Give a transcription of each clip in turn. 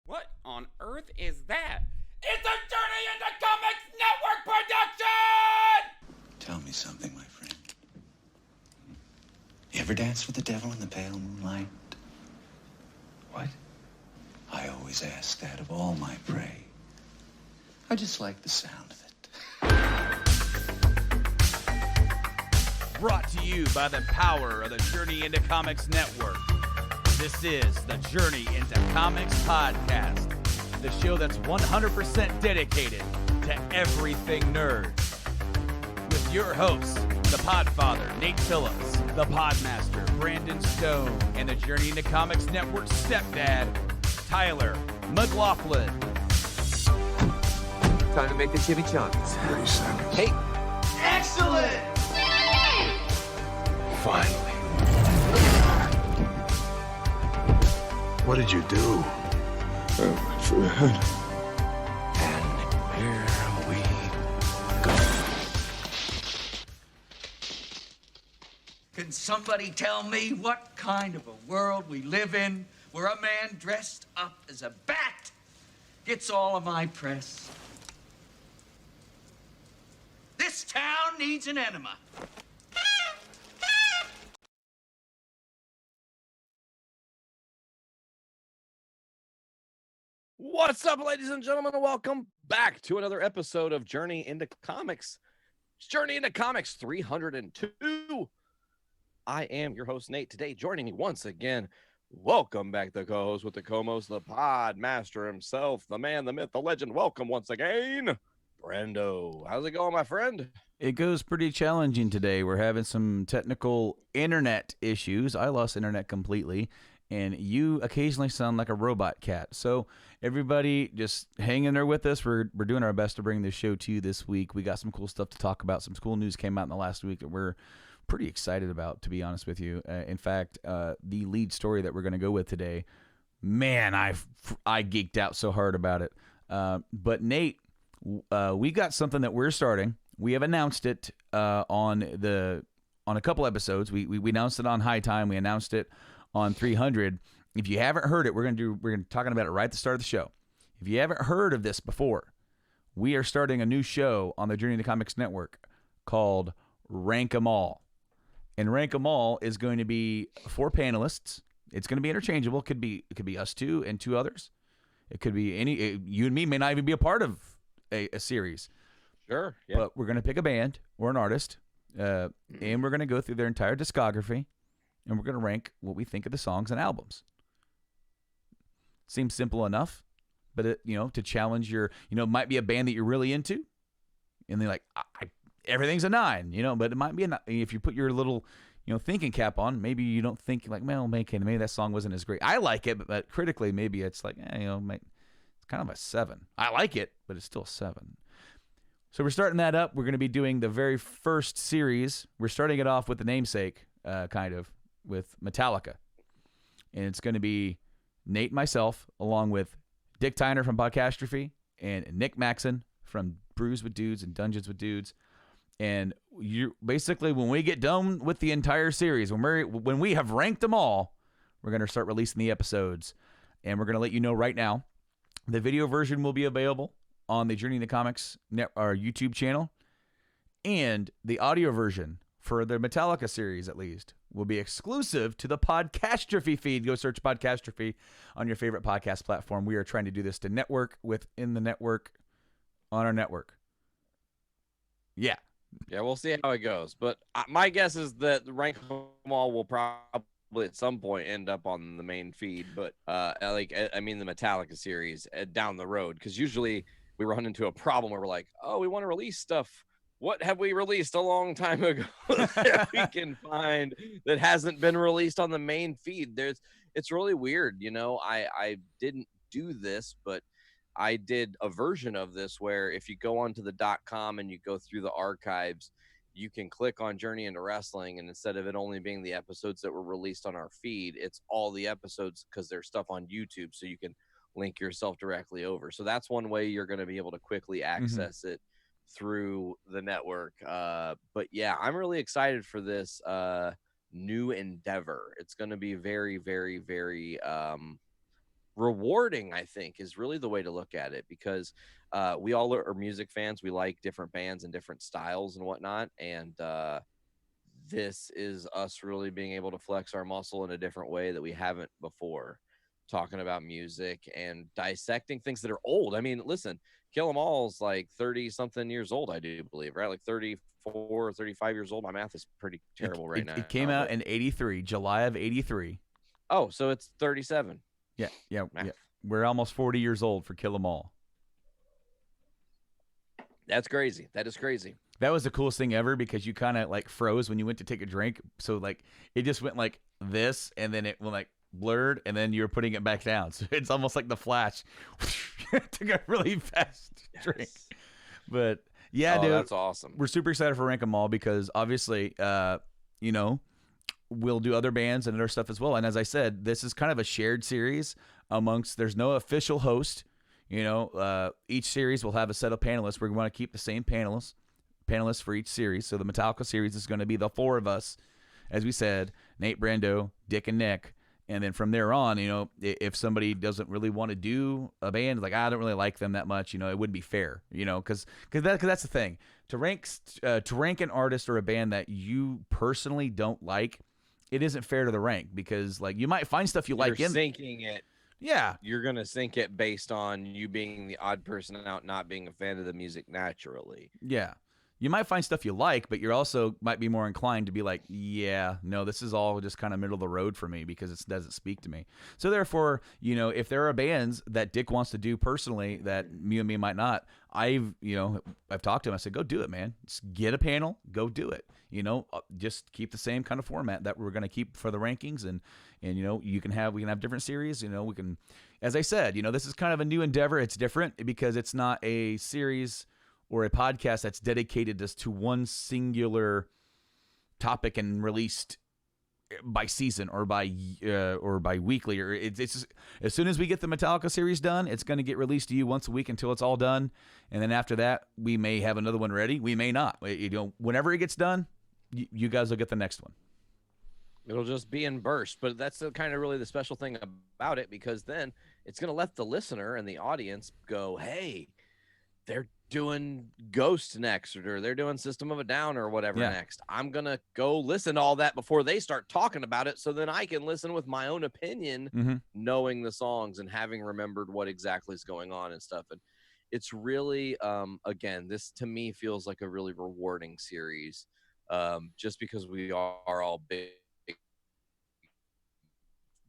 What on earth is that? It's a Journey into Comics Network production! Tell me something, my friend. You ever danced with the devil in the pale moonlight? What? I always ask that of all my prey. I just like the sound of it. Brought to you by the power of the Journey into Comics Network. This is the Journey into Comics podcast, the show that's 100% dedicated to everything nerd. With your hosts, the Podfather, Nate Phillips, the Podmaster, Brandon Stone, and the Journey into Comics Network stepdad, Tyler McLaughlin. Time to make the chimichangas. 30 seconds. Hey, Excellent! Finally. What did you do? And here we go. Can somebody tell me what kind of a world we live in where a man dressed up as a bat gets all of my press? This town needs an enema. What's up, ladies and gentlemen, and welcome back to another episode of Journey into Comics. It's Journey into Comics 302. I am your host, Nate. Today, joining me once again, welcome back the co-host with the co-most, the pod master himself, the man, the myth, the legend. Welcome once again, Brando. How's it going, my friend? It goes pretty challenging today. We're having some technical internet issues. I lost internet completely, and you occasionally sound like a robot cat. So everybody just hang in there with us. We're doing our best to bring this show to you this week. We got some cool stuff to talk about. Some cool news came out in the last week that we're pretty excited about, to be honest with you. In fact, the lead story that we're going to go with today, man, I geeked out so hard about it. But Nate, we got something that we're starting. We have announced it on a couple episodes. We announced it on High Time. We announced it on 300. If you haven't heard it, we're going to talking about it right at the start of the show. If you haven't heard of this before, we are starting a new show on the Journey to Comics Network called Rank 'Em All. And Rank 'Em All is going to be 4 panelists. It's going to be interchangeable. It could be us two and 2 others. It could be you and me may not even be a part of a series. Sure. Yeah. But we're going to pick a band or an artist, and we're going to go through their entire discography, and we're going to rank what we think of the songs and albums. Seems simple enough, but to challenge your, might be a band that you're really into, and they're like, everything's a 9, but it might be a 9. If you put your little, thinking cap on, maybe you don't think like, well, maybe that song wasn't as great. I like it, but critically, maybe it's like, it's kind of a 7. I like it, but it's still a 7. So we're starting that up. We're going to be doing the very first series. We're starting it off with the namesake, with Metallica. And it's going to be Nate and myself, along with Dick Tyner from Podcastrophe and Nick Maxon from Brews with Dudes and Dungeons with Dudes. And you basically, when we get done with the entire series, when we have ranked them all, we're going to start releasing the episodes. And we're going to let you know right now, the video version will be available on the Journey into Comics our YouTube channel, and the audio version for the Metallica series, at least, will be exclusive to the Podcastrophe feed. Go search Podcastrophe on your favorite podcast platform. We are trying to do this to network within the network on our network. Yeah, we'll see how it goes. But my guess is that the Rank 'Em All will probably at some point end up on the main feed. But the Metallica series down the road, because usually we run into a problem where we're like, oh, we want to release stuff. What have we released a long time ago that we can find that hasn't been released on the main feed? It's really weird. I didn't do this, but I did a version of this where if you go onto the .com and you go through the archives, you can click on Journey into Wrestling, and instead of it only being the episodes that were released on our feed, it's all the episodes because there's stuff on YouTube, so you can link yourself directly over. So that's one way you're going to be able to quickly access it through the network. But yeah, I'm really excited for this new endeavor. It's going to be very, very, very rewarding, I think, is really the way to look at it, because we all are music fans. We like different bands and different styles and whatnot. And this is us really being able to flex our muscle in a different way that we haven't before, talking about music and dissecting things that are old. I mean, listen, Kill 'Em All's like 30 something years old, I do believe, right? Like 34, 35 years old. My math is pretty terrible right now. It came out in 83, July of 83. Oh, so it's 37. Yeah. We're almost 40 years old for Kill 'Em All. That's crazy. That is crazy. That was the coolest thing ever, because you kind of like froze when you went to take a drink. So like it just went like this, and then it went like blurred, and then you're putting it back down. So it's almost like the Flash. Took a really fast drink. But yeah, dude, that's awesome. We're super excited for Rank 'Em All, because obviously, we'll do other bands and other stuff as well. And as I said, this is kind of a shared series amongst. There's no official host. Each series will have a set of panelists. We want to keep the same panelists for each series. So the Metallica series is going to be the four of us, as we said, Nate, Brando, Dick, and Nick. And then from there on, if somebody doesn't really want to do a band, like I don't really like them that much, it wouldn't be fair, because that's the thing. To rank an artist or a band that you personally don't like, it isn't fair to the rank, because like you might find stuff you're like in sinking it. Yeah, you're gonna sync it based on you being the odd person out, not being a fan of the music naturally. Yeah. You might find stuff you like, but you're also might be more inclined to be like, yeah, no, this is all just kind of middle of the road for me, because it doesn't speak to me. So therefore, if there are bands that Dick wants to do personally that you and me might not, I've talked to him. I said, go do it, man. Just get a panel, go do it. Just keep the same kind of format that we're going to keep for the rankings, and we can have different series. We can, as I said, this is kind of a new endeavor. It's different because it's not a series or a podcast that's dedicated just to one singular topic and released by season or by weekly, or it's just, as soon as we get the Metallica series done, it's going to get released to you once a week until it's all done, and then after that we may have another one ready, we may not. Whenever it gets done, you guys will get the next one. It'll just be in bursts, but that's kind of really the special thing about it, because then it's going to let the listener and the audience go, hey, they're doing Ghost next, or they're doing System of a Down or whatever next. I'm going to go listen to all that before they start talking about it, so then I can listen with my own opinion, knowing the songs and having remembered what exactly is going on and stuff. And it's really, again, this to me feels like a really rewarding series, just because we are all big,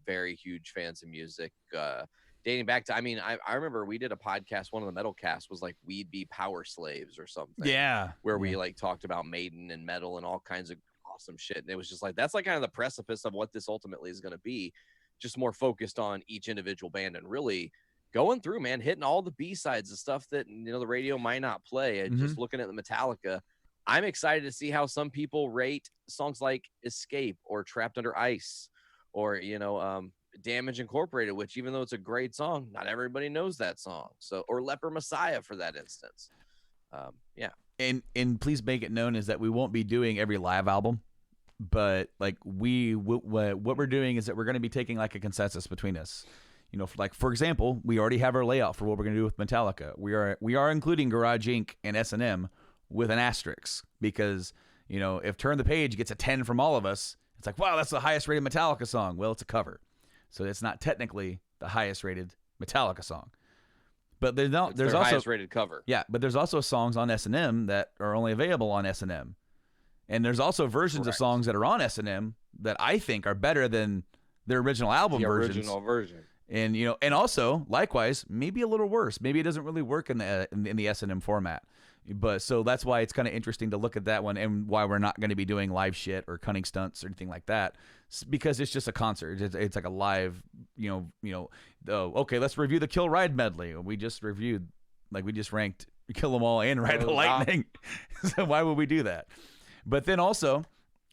very huge fans of music. Dating back to, I remember we did a podcast, one of the metal casts was like We'd Be Power Slaves or something. Yeah. Where we like talked about Maiden and metal and all kinds of awesome shit. And it was just like, that's like kind of the precipice of what this ultimately is going to be, just more focused on each individual band and really going through, man, hitting all the B-sides, the stuff that, the radio might not play. And just looking at the Metallica, I'm excited to see how some people rate songs like Escape or Trapped Under Ice or, Damage Incorporated, which even though it's a great song, not everybody knows that song. So, or Leper Messiah for that instance. Yeah. And please make it known is that we won't be doing every live album, but like what we're doing is that we're going to be taking like a consensus between us. For example, we already have our layout for what we're going to do with Metallica. We are including Garage Inc. and S&M with an asterisk, because if Turn the Page gets a 10 from all of us, it's like, wow, that's the highest rated Metallica song. Well, it's a cover. So it's not technically the highest rated Metallica song, but there's also highest rated cover. Yeah, but there's also songs on S&M that are only available on S&M, and there's also versions of songs that are on S&M that I think are better than their original album versions. Original version. And and also likewise, maybe a little worse. Maybe it doesn't really work in the S&M format. But so that's why it's kind of interesting to look at that one, and why we're not going to be doing live shit or cunning stunts or anything like that, because it's just a concert. It's like a live, okay, let's review the Kill Ride medley. We just ranked Kill 'Em All and Ride the Lightning. So why would we do that? But then also,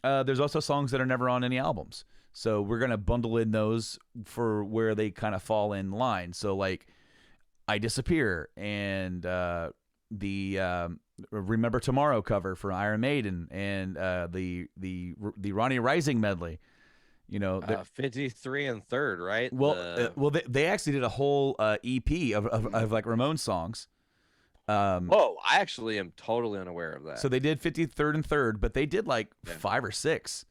there's also songs that are never on any albums. So we're going to bundle in those for where they kind of fall in line. So like I Disappear and the Remember Tomorrow cover for Iron Maiden and the Ronnie Rising medley. You know, 53 and third, right? well, they actually did a whole EP of like Ramones songs. Oh, I actually am totally unaware of that. So they did 53rd and 3rd, but they did like 5 or 6.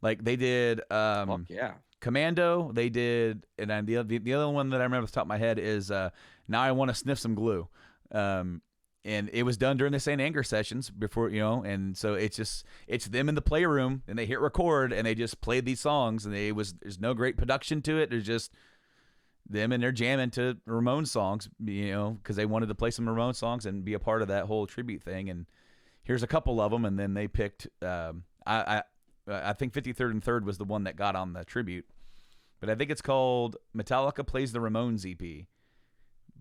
Like they did Fuck yeah. Commando. They did, and then the other one that I remember off the top of my head is Now I Want to Sniff Some Glue. And it was done during the St. Anger sessions before, you know, and so it's them in the playroom, and they hit record, and they just played these songs, and there's no great production to it. There's just them and they're jamming to Ramones songs, you know, because they wanted to play some Ramones songs and be a part of that whole tribute thing. And here's a couple of them, and then they picked. I think 53rd and 3rd was the one that got on the tribute, but I think it's called Metallica Plays the Ramones EP,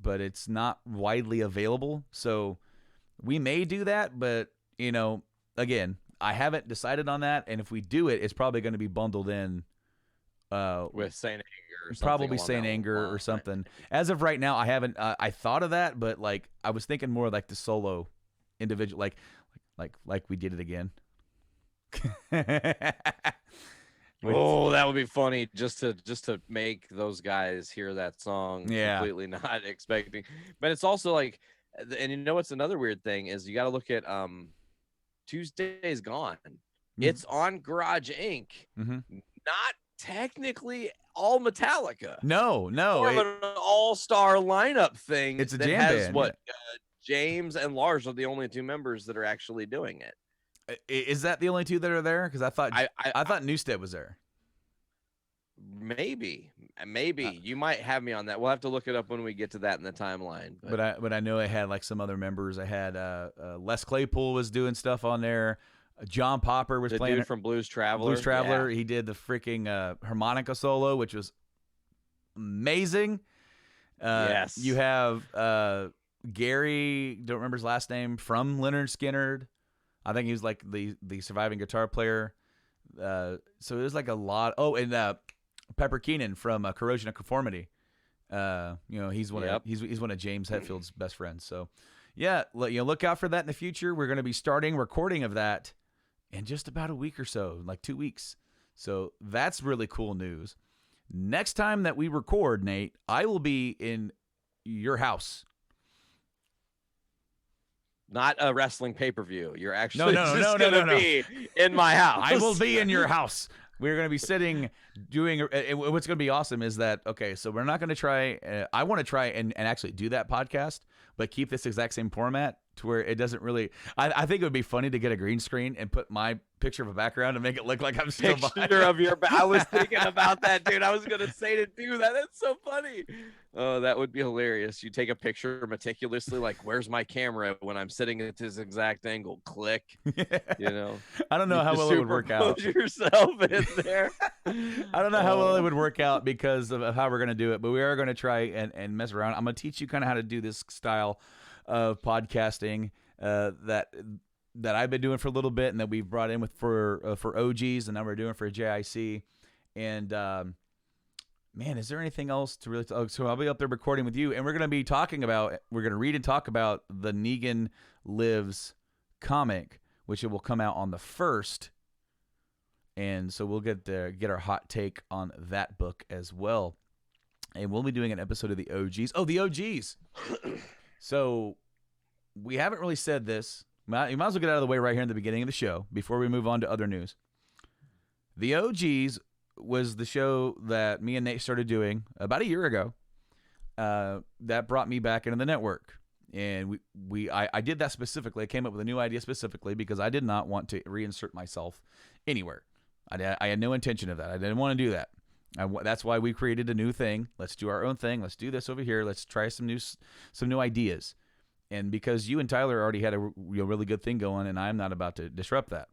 but it's not widely available. So we may do that, but you know, again, I haven't decided on that. And if we do it, it's probably going to be bundled in with Saint Anger. Or probably Saint Anger or something. As of right now, I haven't. I thought of that, but like I was thinking more like the solo, individual, like we did it again. Oh, that would be funny just to make those guys hear that song. Yeah. Completely not expecting. But it's also like, and you know what's another weird thing is you got to look at Tuesday's Gone. Mm-hmm. It's on Garage Inc. Mm-hmm. Not technically all Metallica. No. More of an all-star lineup thing. It's a jam band. What James and Lars are the only 2 members that are actually doing it. Is that the only 2 that are there? Because I thought Newstead was there. Maybe you might have me on that. We'll have to look it up when we get to that in the timeline. But I know I had like some other members. I had Les Claypool was doing stuff on there. John Popper was playing dude from Blues Traveler. Yeah. He did the freaking harmonica solo, which was amazing. Yes. You have Gary, don't remember his last name, from Lynyrd Skynyrd. I think he was like the surviving guitar player. So it was like a lot. Oh, and Pepper Keenan from Corrosion of Conformity. You know, he's one of James Hetfield's best friends. So yeah, look out for that in the future. We're going to be starting recording of that in just about a week or so, like 2 weeks. So that's really cool news. Next time that we record, Nate, I will be in your house. Not a wrestling pay-per-view. You're actually no, be in my house. I will be in your house. We're going to be sitting doing what's going to be awesome is that, okay, so we're not going to try. I want to try and actually do that podcast, but keep this exact same format to where it doesn't really. I think it would be funny to get a green screen and put my picture of a background and make it look like I'm still behind. Of your. I was thinking about that, dude. I was going to say to do that. That's so funny. Oh, that would be hilarious. You take a picture meticulously, like, where's my camera when I'm sitting at this exact angle? Click. You know. I don't know how well it would work out. Yourself in there. I don't know how well it would work out because of how we're going to do it, but we are going to try and mess around. I'm going to teach you kind of how to do this style of podcasting that I've been doing for a little bit, and that we've brought in for OGs, and now we're doing for JIC. And man, is there anything else to really? So I'll be up there recording with you, and we're going to be we're going to read and talk about the Negan Lives comic, which it will come out on the 1st. And so we'll get our hot take on that book as well. And we'll be doing an episode of the OGs. Oh, the OGs. So we haven't really said this. You might as well get out of the way right here in the beginning of the show before we move on to other news. The OGs was the show that me and Nate started doing about a year ago. That brought me back into the network. And I did that specifically. I came up with a new idea specifically because I did not want to reinsert myself anywhere. I had no intention of that. I didn't want to do that. That's why we created a new thing. Let's do our own thing. Let's do this over here. Let's try some new ideas. And because you and Tyler already had a really good thing going, and I'm not about to disrupt that,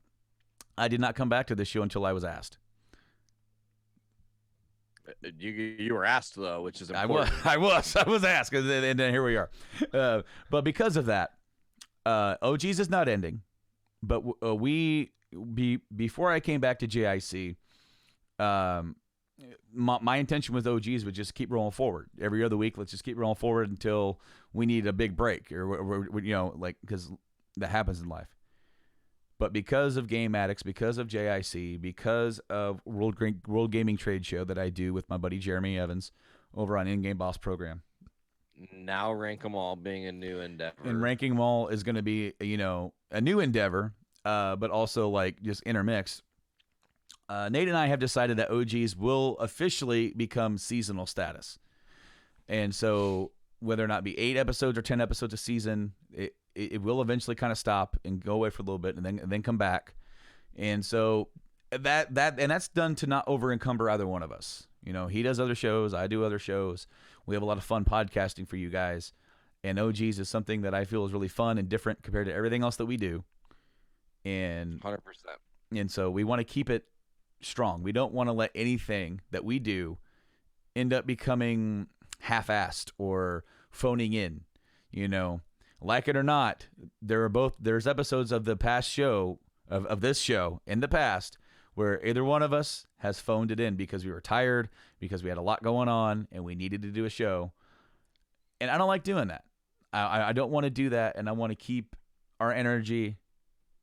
I did not come back to this show until I was asked. You were asked though, which is important. I was asked, and then here we are. But because of that, OGs is not ending. But before I came back to JIC, my intention with OGs was just keep rolling forward every other week. Let's just keep rolling forward until we need a big break, or because that happens in life. But because of Game Addicts, because of JIC, because of World Gaming Trade Show that I do with my buddy Jeremy Evans over on In-Game Boss Program. Now Rank 'em All being a new endeavor. And Ranking 'em All is going to be, a new endeavor, but also like just intermixed. Nate and I have decided that OGs will officially become seasonal status. And so whether or not it be 8 episodes or 10 episodes a season, it will eventually kind of stop and go away for a little bit and then come back. And so that's done to not over encumber either one of us. He does other shows, I do other shows. We have a lot of fun podcasting for you guys. And OGs is something that I feel is really fun and different compared to everything else that we do. And 100%. And so we want to keep it strong. We don't want to let anything that we do end up becoming half-assed or phoning in. Like it or not, there's episodes of the past show of this show in the past where either one of us has phoned it in because we were tired, because we had a lot going on and we needed to do a show. And I don't like doing that. I don't want to do that, and I want to keep our energy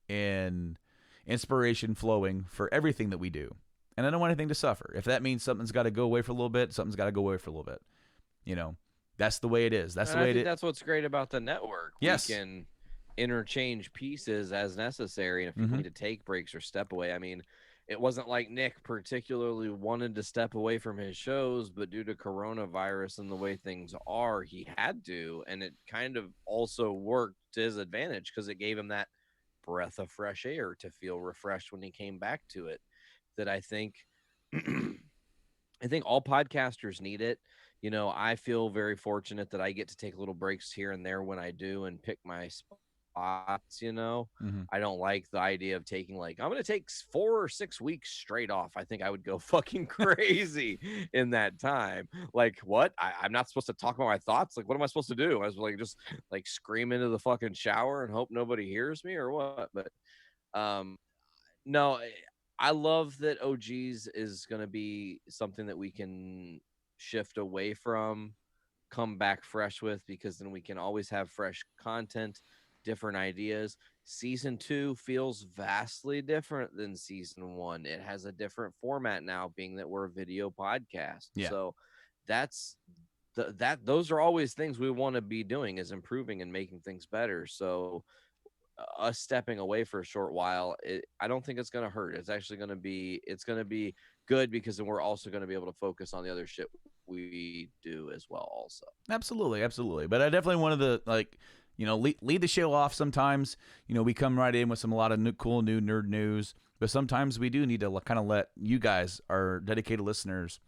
and inspiration flowing for everything that we do. And I don't want anything to suffer. If that means something's got to go away for a little bit, something's got to go away for a little bit. That's the way it is. That's the way it is. That's what's great about the network. Yes. We can interchange pieces as necessary. And if people need to take breaks or step away, I mean, it wasn't like Nick particularly wanted to step away from his shows, but due to coronavirus and the way things are, he had to. And it kind of also worked to his advantage because it gave him that breath of fresh air to feel refreshed when he came back to it. That I think I think all podcasters need it. I feel very fortunate that I get to take little breaks here and there when I do and pick my spots. I don't like the idea of taking I'm going to take 4 or 6 weeks straight off. I think I would go fucking crazy in that time. What? I'm not supposed to talk about my thoughts. What am I supposed to do? I was just scream into the fucking shower and hope nobody hears me or what? But no, I love that OGs is going to be something that we can shift away from, come back fresh with, because then we can always have fresh content, different ideas. Season 2 feels vastly different than season 1. It has a different format now, being that we're a video podcast. Yeah. So those are always things we want to be doing, is improving and making things better. So us stepping away for a short while, I don't think it's going to hurt. It's actually going to be good, because then we're also going to be able to focus on the other shit we do as well also. Absolutely. But I definitely wanted to lead the show off sometimes. We come right in with a lot of cool new nerd news, but sometimes we do need to kind of let you guys, our dedicated listeners,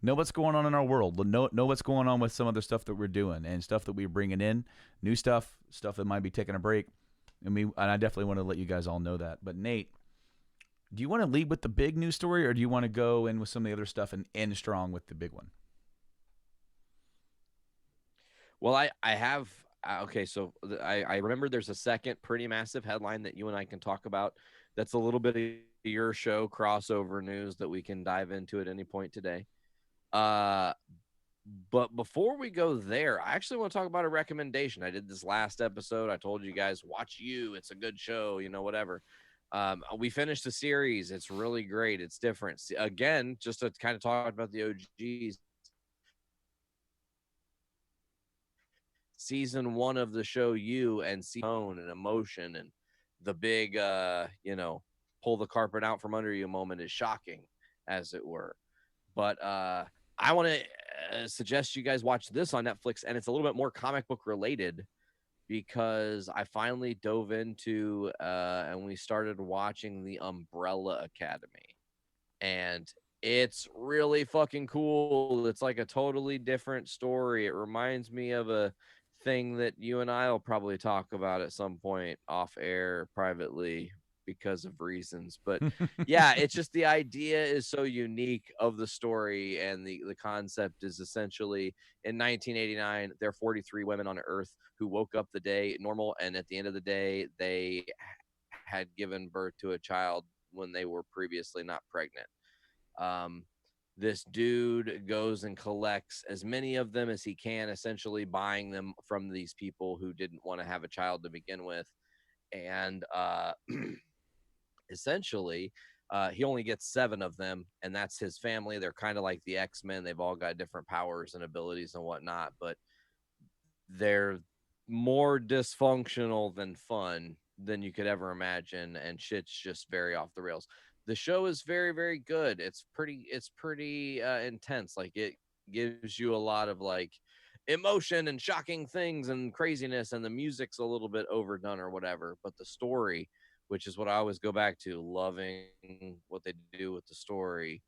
know what's going on in our world, know what's going on with some other stuff that we're doing and stuff that we're bringing in, new stuff that might be taking a break. And I definitely want to let you guys all know that. But Nate, do you want to lead with the big news story, or do you want to go in with some of the other stuff and end strong with the big one? Well, I have. Okay, so I remember there's a second pretty massive headline that you and I can talk about. That's a little bit of your show crossover news that we can dive into at any point today. But before we go there, I actually want to talk about a recommendation. I did this last episode. I told you guys, watch You. It's a good show, whatever. We finished the series. It's really great. It's different. Again, just to kind of talk about the OGs. Season 1 of the show You, and tone and emotion and the big, pull the carpet out from under you moment is shocking, as it were. But I want to suggest you guys watch this on Netflix, and it's a little bit more comic book related, because I finally dove into and we started watching The Umbrella Academy, and it's really fucking cool. It's like a totally different story. It reminds me of a thing that you and I will probably talk about at some point off air privately, because of reasons. But yeah, it's just the idea is so unique of the story, and the concept is essentially in 1989 there are 43 women on Earth who woke up the day normal, and at the end of the day they had given birth to a child when they were previously not pregnant. This dude goes and collects as many of them as he can, essentially buying them from these people who didn't want to have a child to begin with, and essentially, he only gets 7 of them, and that's his family. They're kind of like the X-Men. They've all got different powers and abilities and whatnot, but they're more dysfunctional than fun than you could ever imagine, and shit's just very off the rails. The show is very, very good. It's pretty intense. Like, it gives you a lot of like emotion and shocking things and craziness, and the music's a little bit overdone or whatever, but the story, which is what I always go back to, loving what they do with the story,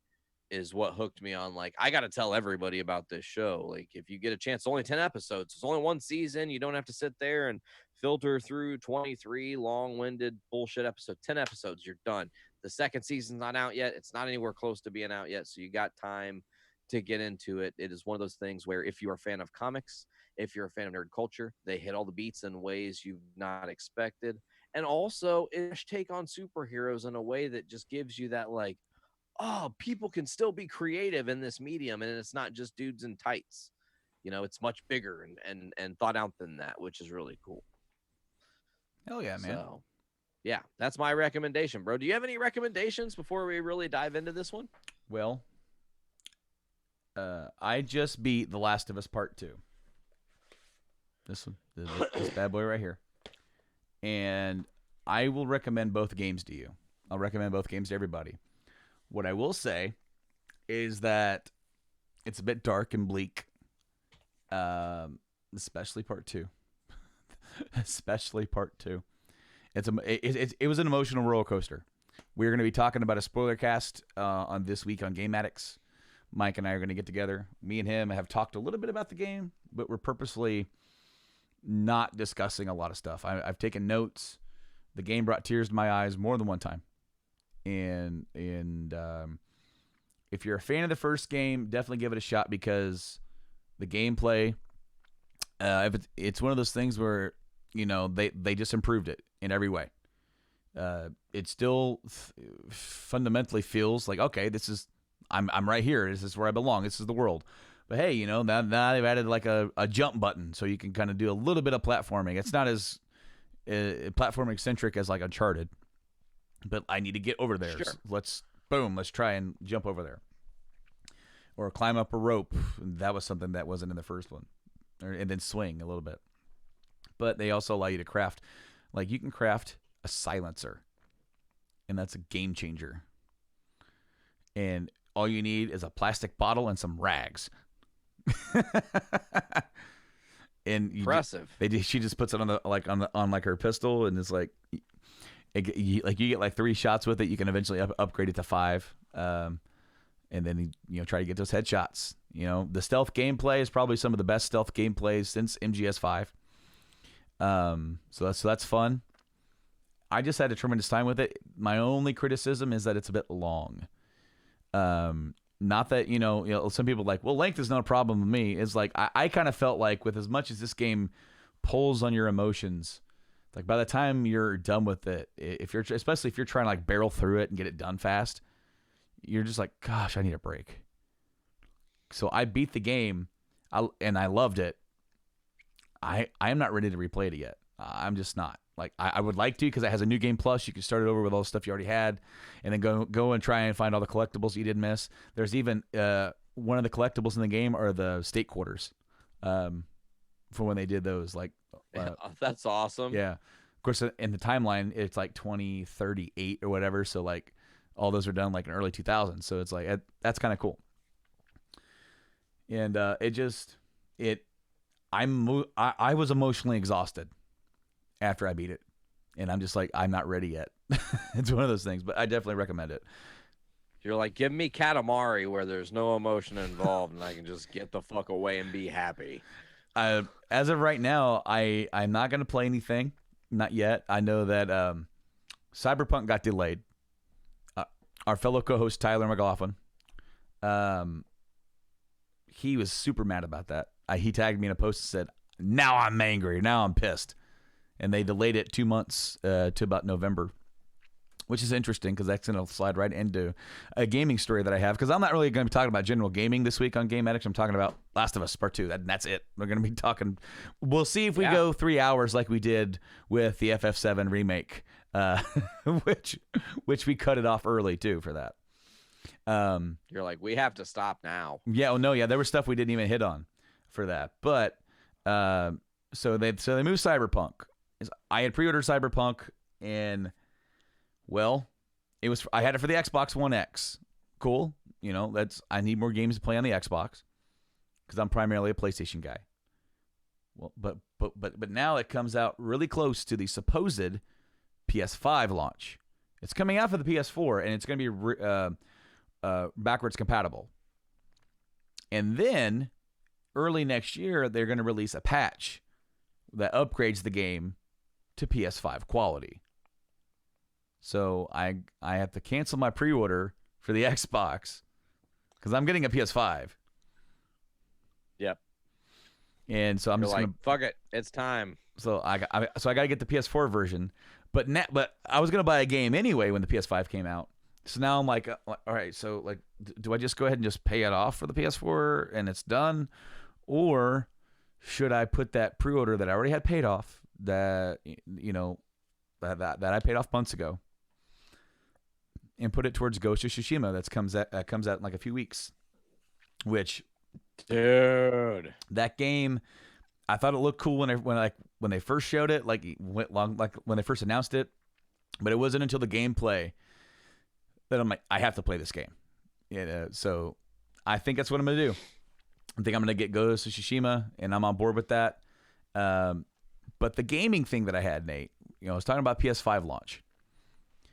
is what hooked me on. Like, I got to tell everybody about this show. Like, if you get a chance, only 10 episodes. It's only one season. You don't have to sit there and filter through 23 long-winded bullshit episodes. 10 episodes, you're done. The second season's not out yet. It's not anywhere close to being out yet, so you got time to get into it. It is one of those things where if you're a fan of comics, if you're a fan of nerd culture, they hit all the beats in ways you've not expected. And also, it's take on superheroes in a way that just gives you that, like, oh, people can still be creative in this medium, and it's not just dudes in tights. You know, it's much bigger and thought out than that, which is really cool. Hell yeah, man. So, yeah, that's my recommendation, bro. Do you have any recommendations before we really dive into this one? Well, I just beat The Last of Us Part 2. This one, this bad boy right here. And I will recommend both games to you. I'll recommend both games to everybody. What I will say is that it's a bit dark and bleak, especially Part 2. Especially Part 2. It was an emotional roller coaster. We're going to be talking about a spoiler cast on this week on Game Addicts. Mike and I are going to get together. Me and him have talked a little bit about the game, but we're purposely not discussing a lot of stuff. I've taken notes. The game brought tears to my eyes more than one time. And if you're a fan of the first game, definitely give it a shot, because the gameplay, it's one of those things where, you know, they just improved it in every way. It still fundamentally feels like, okay, this is, I'm right here. This is where I belong. This is the world. But hey, you know, now they've added like a jump button, so you can kind of do a little bit of platforming. It's not as platforming centric as like Uncharted, but I need to get over there. Sure. So let's try and jump over there, or climb up a rope. That was something that wasn't in the first one, and then swing a little bit. But they also allow you to craft, like you can craft a silencer, and that's a game changer. And all you need is a plastic bottle and some rags. And Impressive. She just puts it on her pistol, and it's like, you get like 3 shots with it. You can eventually upgrade it to 5, and then try to get those headshots. You know, the stealth gameplay is probably some of the best stealth gameplays since MGS5. So that's fun. I just had a tremendous time with it. My only criticism is that it's a bit long. Not that, some people are like, well, length is not a problem with me. It's like, I kind of felt like, with as much as this game pulls on your emotions, like by the time you're done with it, especially if you're trying to like barrel through it and get it done fast, you're just like, gosh, I need a break. So I beat the game, and I loved it. I am not ready to replay it yet. I'm just not. Like, I would like to, because it has a new game plus. You can start it over with all the stuff you already had, and then go and try and find all the collectibles you did miss. There's even one of the collectibles in the game are the state quarters, for when they did those. Like, that's awesome. Yeah. Of course, in the timeline, it's like 2038 or whatever. So like, all those are done like in early 2000s. So it's like, that's kind of cool. And I was emotionally exhausted after I beat it, and I'm just like, I'm not ready yet. It's one of those things, but I definitely recommend it. You're like, give me Katamari where there's no emotion involved, and I can just get the fuck away and be happy. As of right now, I'm not going to play anything, not yet. I know that Cyberpunk got delayed. Our fellow co-host Tyler McLaughlin, he was super mad about that. He tagged me in a post and said, now I'm angry, now I'm pissed. And they delayed it 2 months to about November, which is interesting, because that's going to slide right into a gaming story that I have. Because I'm not really going to be talking about general gaming this week on Game Addicts. I'm talking about Last of Us Part 2. That's it. We're going to be talking. We'll see if we go 3 hours like we did with the FF7 remake. which we cut it off early too for that. You're like, we have to stop now. Yeah, well, no, yeah, there was stuff we didn't even hit on for that. But so they moved Cyberpunk. I had pre-ordered Cyberpunk, and well, I had it for the Xbox One X. Cool, I need more games to play on the Xbox because I'm primarily a PlayStation guy. Well, but now it comes out really close to the supposed PS5 launch. It's coming out for the PS4, and it's going to be backwards compatible. And then early next year, they're going to release a patch that upgrades the game to PS5 quality. So I have to cancel my pre-order for the Xbox because I'm getting a PS5. Yep. And so I'm You're just like, gonna fuck it, it's time. So I got to get the PS4 version, but I was gonna buy a game anyway when the PS5 came out. So now I'm like, all right, so like, do I just go ahead and just pay it off for the PS4 and it's done, or should I put that pre-order that I already had paid off that that I paid off months ago and put it towards Ghost of Tsushima that comes out in like a few weeks, which. Dude, That game, I thought it looked cool when they first showed it, like when they first announced it, but it wasn't until the gameplay that I'm like, I have to play this game. So I think that's what I'm gonna do. I think I'm gonna get Ghost of Tsushima, and I'm on board with that. But the gaming thing that I had, Nate, I was talking about PS5 launch.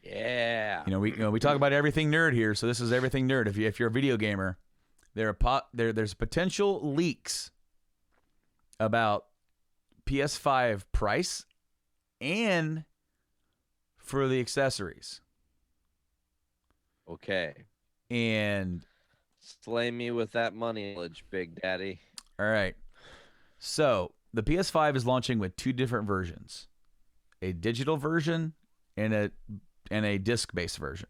yeah. We talk about everything nerd here, so this is everything nerd. If you're a video gamer. There's potential leaks about PS5 price and for the accessories. Okay. And Slay me with that money, Big Daddy. all right. So the PS5 is launching with two different versions, a digital version and a disc-based version.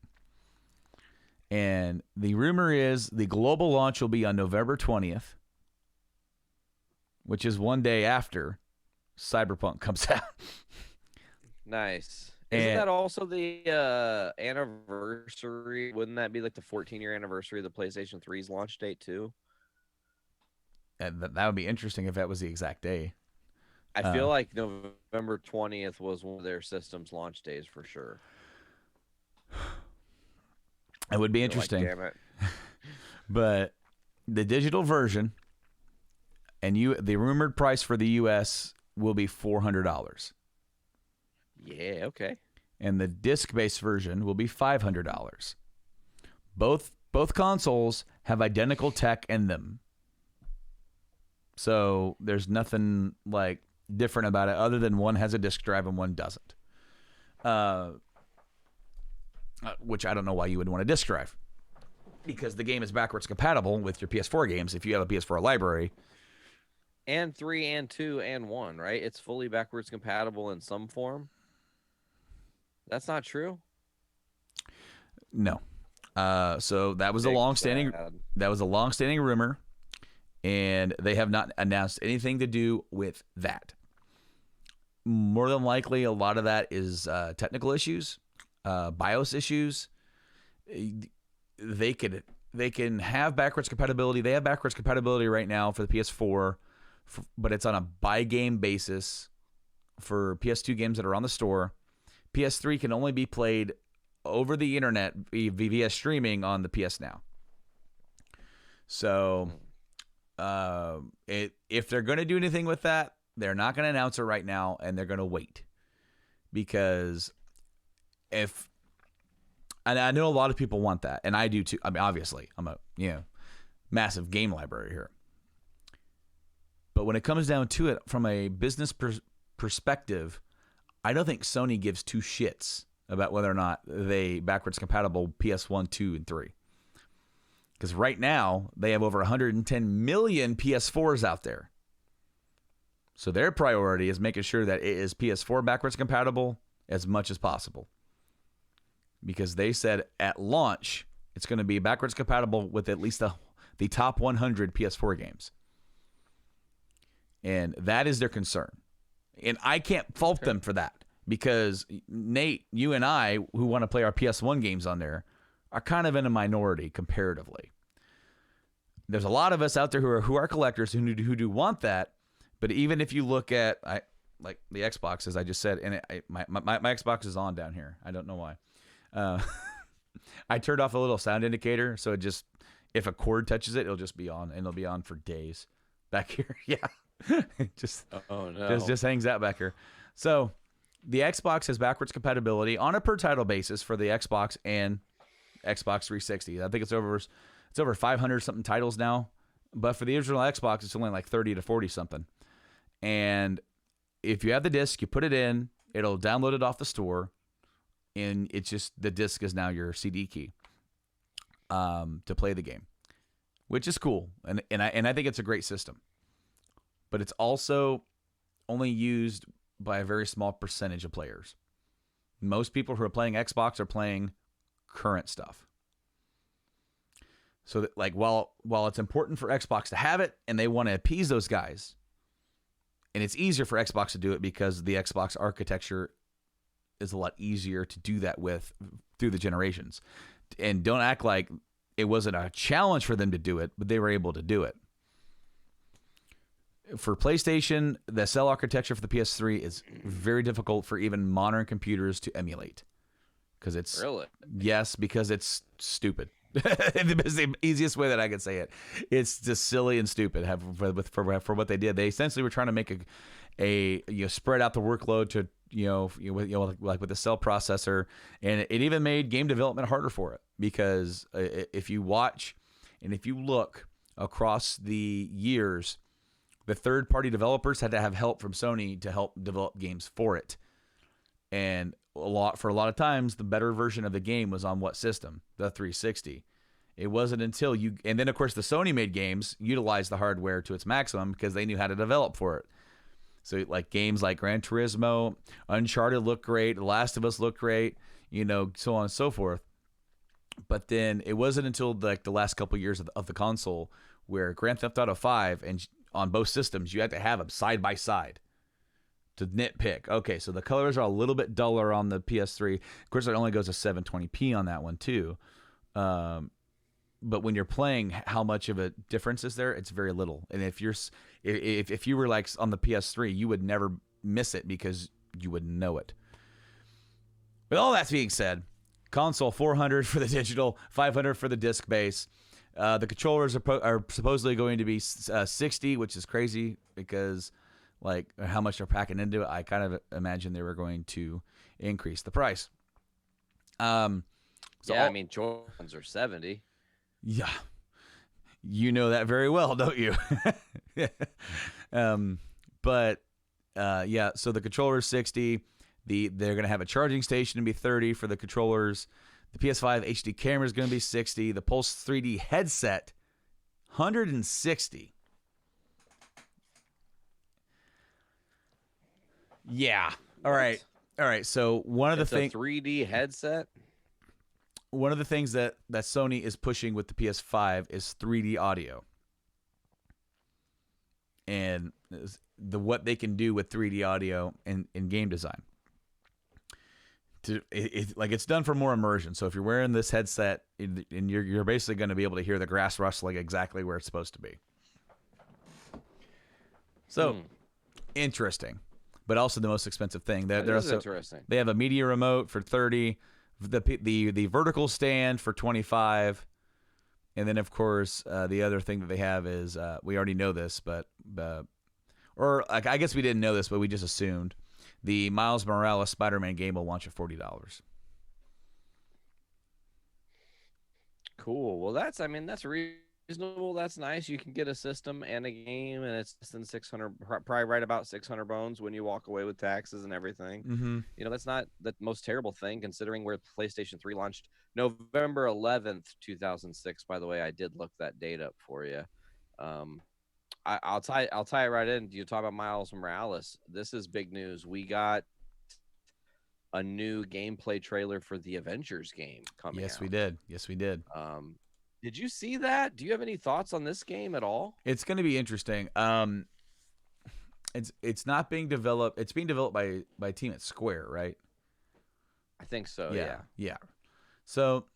And the rumor is the global launch will be on November 20th, which is one day after Cyberpunk comes out. Nice. Isn't that also the anniversary? Wouldn't that be like the 14-year anniversary of the PlayStation 3's launch date too? And that would be interesting if that was the exact day. I feel like November 20th was one of their system's launch days for sure. It would be Like, interesting. damn it. But the digital version and the rumored price for the US will be $400. Yeah, okay. And the disc-based version will be $500. Both consoles have identical tech in them. So there's nothing like different about it other than one has a disc drive and one doesn't. Which I don't know why you would want a disc drive, because the game is backwards compatible with your PS4 games if you have a PS4 library. And 3 and 2 and 1, right? It's fully backwards compatible in some form. That's not true. No. So that was a long-standing rumor, and they have not announced anything to do with that. More than likely, a lot of that is technical issues. BIOS issues. They can have backwards compatibility. They have backwards compatibility right now for the PS4, but it's on a by game basis for PS2 games that are on the store. PS3 can only be played over the internet via streaming on the PS Now. So, if they're going to do anything with that, they're not going to announce it right now, and they're going to wait, because and I know a lot of people want that, and I do too. I mean, obviously, I'm a massive game library here. But when it comes down to it, from a business perspective, I don't think Sony gives two shits about whether or not they backwards compatible PS1, 2, and 3. Because right now, they have over 110 million PS4s out there. So their priority is making sure that it is PS4 backwards compatible as much as possible. Because they said at launch, it's going to be backwards compatible with at least the top 100 PS4 games. And that is their concern. And I can't fault them for that, because Nate, you and I, who want to play our PS1 games on there, are kind of in a minority comparatively. There's a lot of us out there who are collectors who do want that, but even if you look at like the Xbox, as I just said, and my Xbox is on down here. I don't know why. I turned off a little sound indicator, so it just, if a cord touches it, it'll just be on, and it'll be on for days. Back here, yeah, just hangs out back here. So the Xbox has backwards compatibility on a per title basis for the Xbox and Xbox 360. I think it's over 500 something titles now, but for the original Xbox, it's only like 30 to 40 something. And if you have the disc, you put it in, it'll download it off the store, and it's just, the disc is now your CD key to play the game, which is cool, and I think it's a great system. But it's also only used by a very small percentage of players. Most people who are playing Xbox are playing current stuff. So that, like, while it's important for Xbox to have it and they want to appease those guys, and it's easier for Xbox to do it because the Xbox architecture is a lot easier to do that with through the generations. And don't act like it wasn't a challenge for them to do it, but they were able to do it. For PlayStation, the cell architecture for the PS3 is very difficult for even modern computers to emulate. Because it's really? Yes, because it's stupid. It's the easiest way that I could say it. It's just silly and stupid for what they did. They essentially were trying to make a spread out the workload to like with the cell processor, and it even made game development harder for it, because if you watch and if you look across the years, the third-party developers had to have help from Sony to help develop games for it. And for a lot of times, the better version of the game was on what system? The 360. It wasn't until and then of course the Sony made games utilized the hardware to its maximum because they knew how to develop for it. So like games like Gran Turismo, Uncharted looked great, The Last of Us looked great, so on and so forth. But then it wasn't until like the last couple of years of the console where Grand Theft Auto 5 and on both systems you had to have them side by side to nitpick. Okay, so the colors are a little bit duller on the PS3. Of course, it only goes to 720p on that one too. But when you're playing, how much of a difference is there? It's very little. And if you were like on the PS3, you would never miss it because you would know it. With all that being said, console $400 for the digital, $500 for the disc base. The controllers are supposedly going to be $60, which is crazy because like how much they're packing into it. I kind of imagine they were going to increase the price. I mean, Jordans are $70. Yeah, you know that very well, don't you? So the controller's $60. They're going to have a charging station to be $30 for the controllers. The PS5 HD camera is going to be $60. The Pulse 3D headset, $160. Yeah. All right. So one of the things, 3D headset. One of the things that Sony is pushing with the PS5 is 3D audio, and what they can do with 3D audio in game design. It's done for more immersion. So if you're wearing this headset, and you're basically going to be able to hear the grass rustling exactly where it's supposed to be. So interesting, but also the most expensive thing. They're also interesting. They have a media remote for $30. The vertical stand for $25, and then of course the other thing that they have is we already know this, or I guess we didn't know this, but we just assumed the Miles Morales Spider-Man game will launch at $40. Cool. Well, that's reasonable. That's nice. You can get a system and a game, and it's less than 600, probably right about 600 bones when you walk away with taxes and everything. Mm-hmm. That's not the most terrible thing considering where PlayStation 3 launched November 11th, 2006. By the way, I did look that date up for you. I'll tie it right in. You talk about Miles Morales. This is big news. We got a new gameplay trailer for the Avengers game coming out. Yes, we did. Did you see that? Do you have any thoughts on this game at all? It's going to be interesting. It's not being developed. It's being developed by a team at Square, right? I think so. Yeah. Yeah. So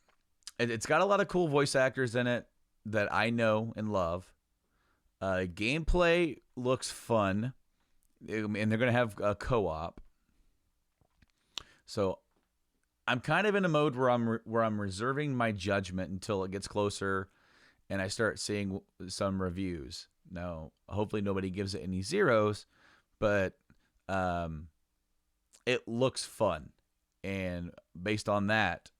it's got a lot of cool voice actors in it that I know and love. Gameplay looks fun, and they're going to have a co-op. So I'm kind of in a mode where I'm reserving my judgment until it gets closer, and I start seeing some reviews. Now, hopefully nobody gives it any zeros, but it looks fun, and based on that,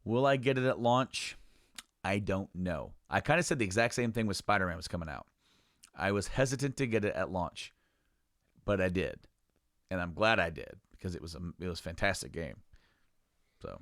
will I get it at launch? I don't know. I kind of said the exact same thing with Spider-Man was coming out. I was hesitant to get it at launch, but I did, and I'm glad I did because it was a fantastic game. So,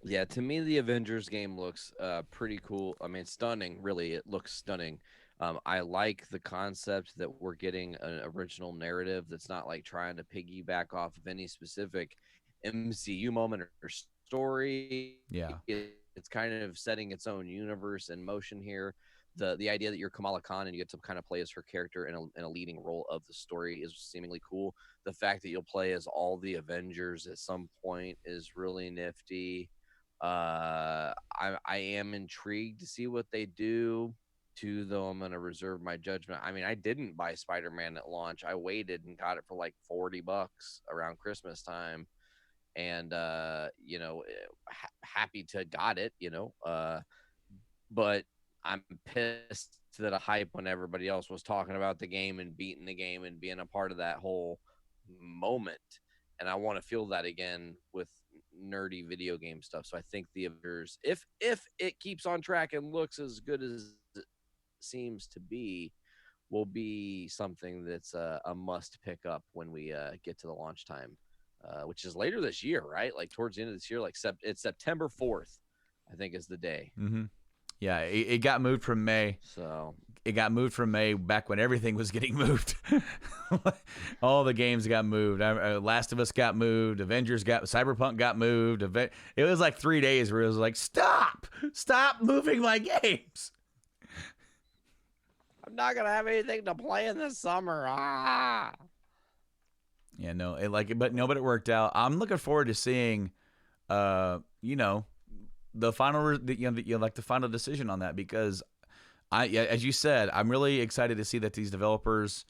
Yeah, to me, the Avengers game looks pretty cool. I mean, stunning. Really, it looks stunning. I like the concept that we're getting an original narrative that's not like trying to piggyback off of any specific MCU moment or story. yeah. It's kind of setting its own universe in motion here. The idea that you're Kamala Khan and you get to kind of play as her character in a leading role of the story is seemingly cool. The fact that you'll play as all the Avengers at some point is really nifty. I am intrigued to see what they do to, though I'm going to reserve my judgment. I mean, I didn't buy Spider-Man at launch. I waited and got it for like $40 around Christmas time. And, happy to got it, but I'm pissed that a hype when everybody else was talking about the game and beating the game and being a part of that whole moment. And I want to feel that again with nerdy video game stuff. So I think the Avengers, if it keeps on track and looks as good as it seems to be, will be something that's a must pick up when we get to the launch time. Which is later this year, right? Like towards the end of this year, like it's September 4th, I think is the day. Mm-hmm. Yeah, it got moved from May. So it got moved from May back when everything was getting moved. All the games got moved. Last of Us got moved. Cyberpunk got moved. It was like 3 days where it was like, stop moving my games. I'm not gonna have anything to play in the summer. Yeah, no, but it worked out. I'm looking forward to seeing, the final, the final decision on that, because as you said, I'm really excited to see that these developers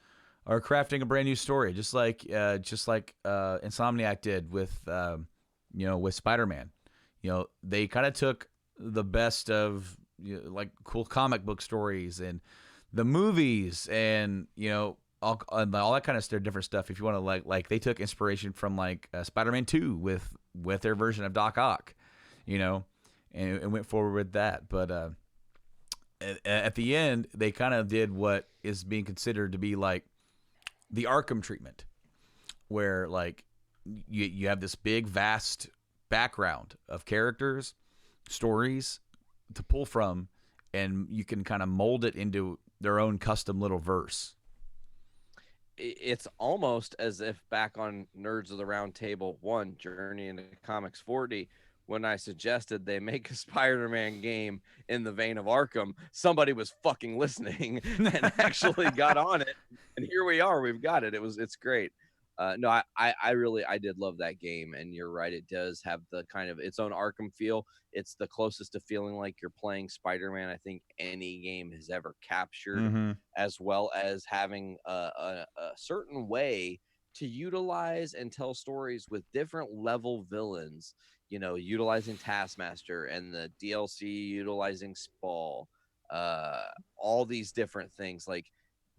are crafting a brand new story, just like Insomniac did with Spider-Man. They kind of took the best of like cool comic book stories and the movies and all that kind of different stuff. If you want to like they took inspiration from like Spider-Man 2 with their version of Doc Ock, and went forward with that. But at the end, they kind of did what is being considered to be like the Arkham treatment, where like you have this big vast background of characters, stories to pull from, and you can kind of mold it into their own custom little verse. It's almost as if back on Nerds of the Round Table 1, Journey into Comics 40, when I suggested they make a Spider-Man game in the vein of Arkham, somebody was fucking listening and actually got on it. And here we are. We've got it. It's great. No, I did love that game. And you're right. It does have the kind of its own Arkham feel. It's the closest to feeling like you're playing Spider-Man I think any game has ever captured, as well as having a certain way to utilize and tell stories with different level villains, utilizing Taskmaster and the DLC utilizing Spawn, all these different things, like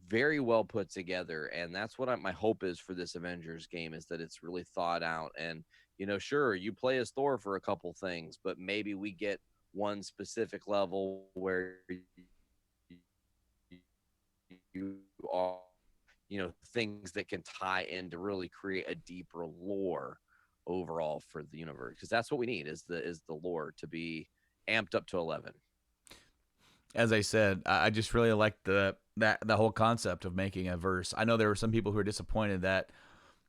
very well put together. And that's what my hope is for this Avengers game, is that it's really thought out. And sure, you play as Thor for a couple things, but maybe we get one specific level where you are things that can tie in to really create a deeper lore overall for the universe, because that's what we need is the lore to be amped up to 11. As I said, I just really like the whole concept of making a verse. I know there were some people who are disappointed that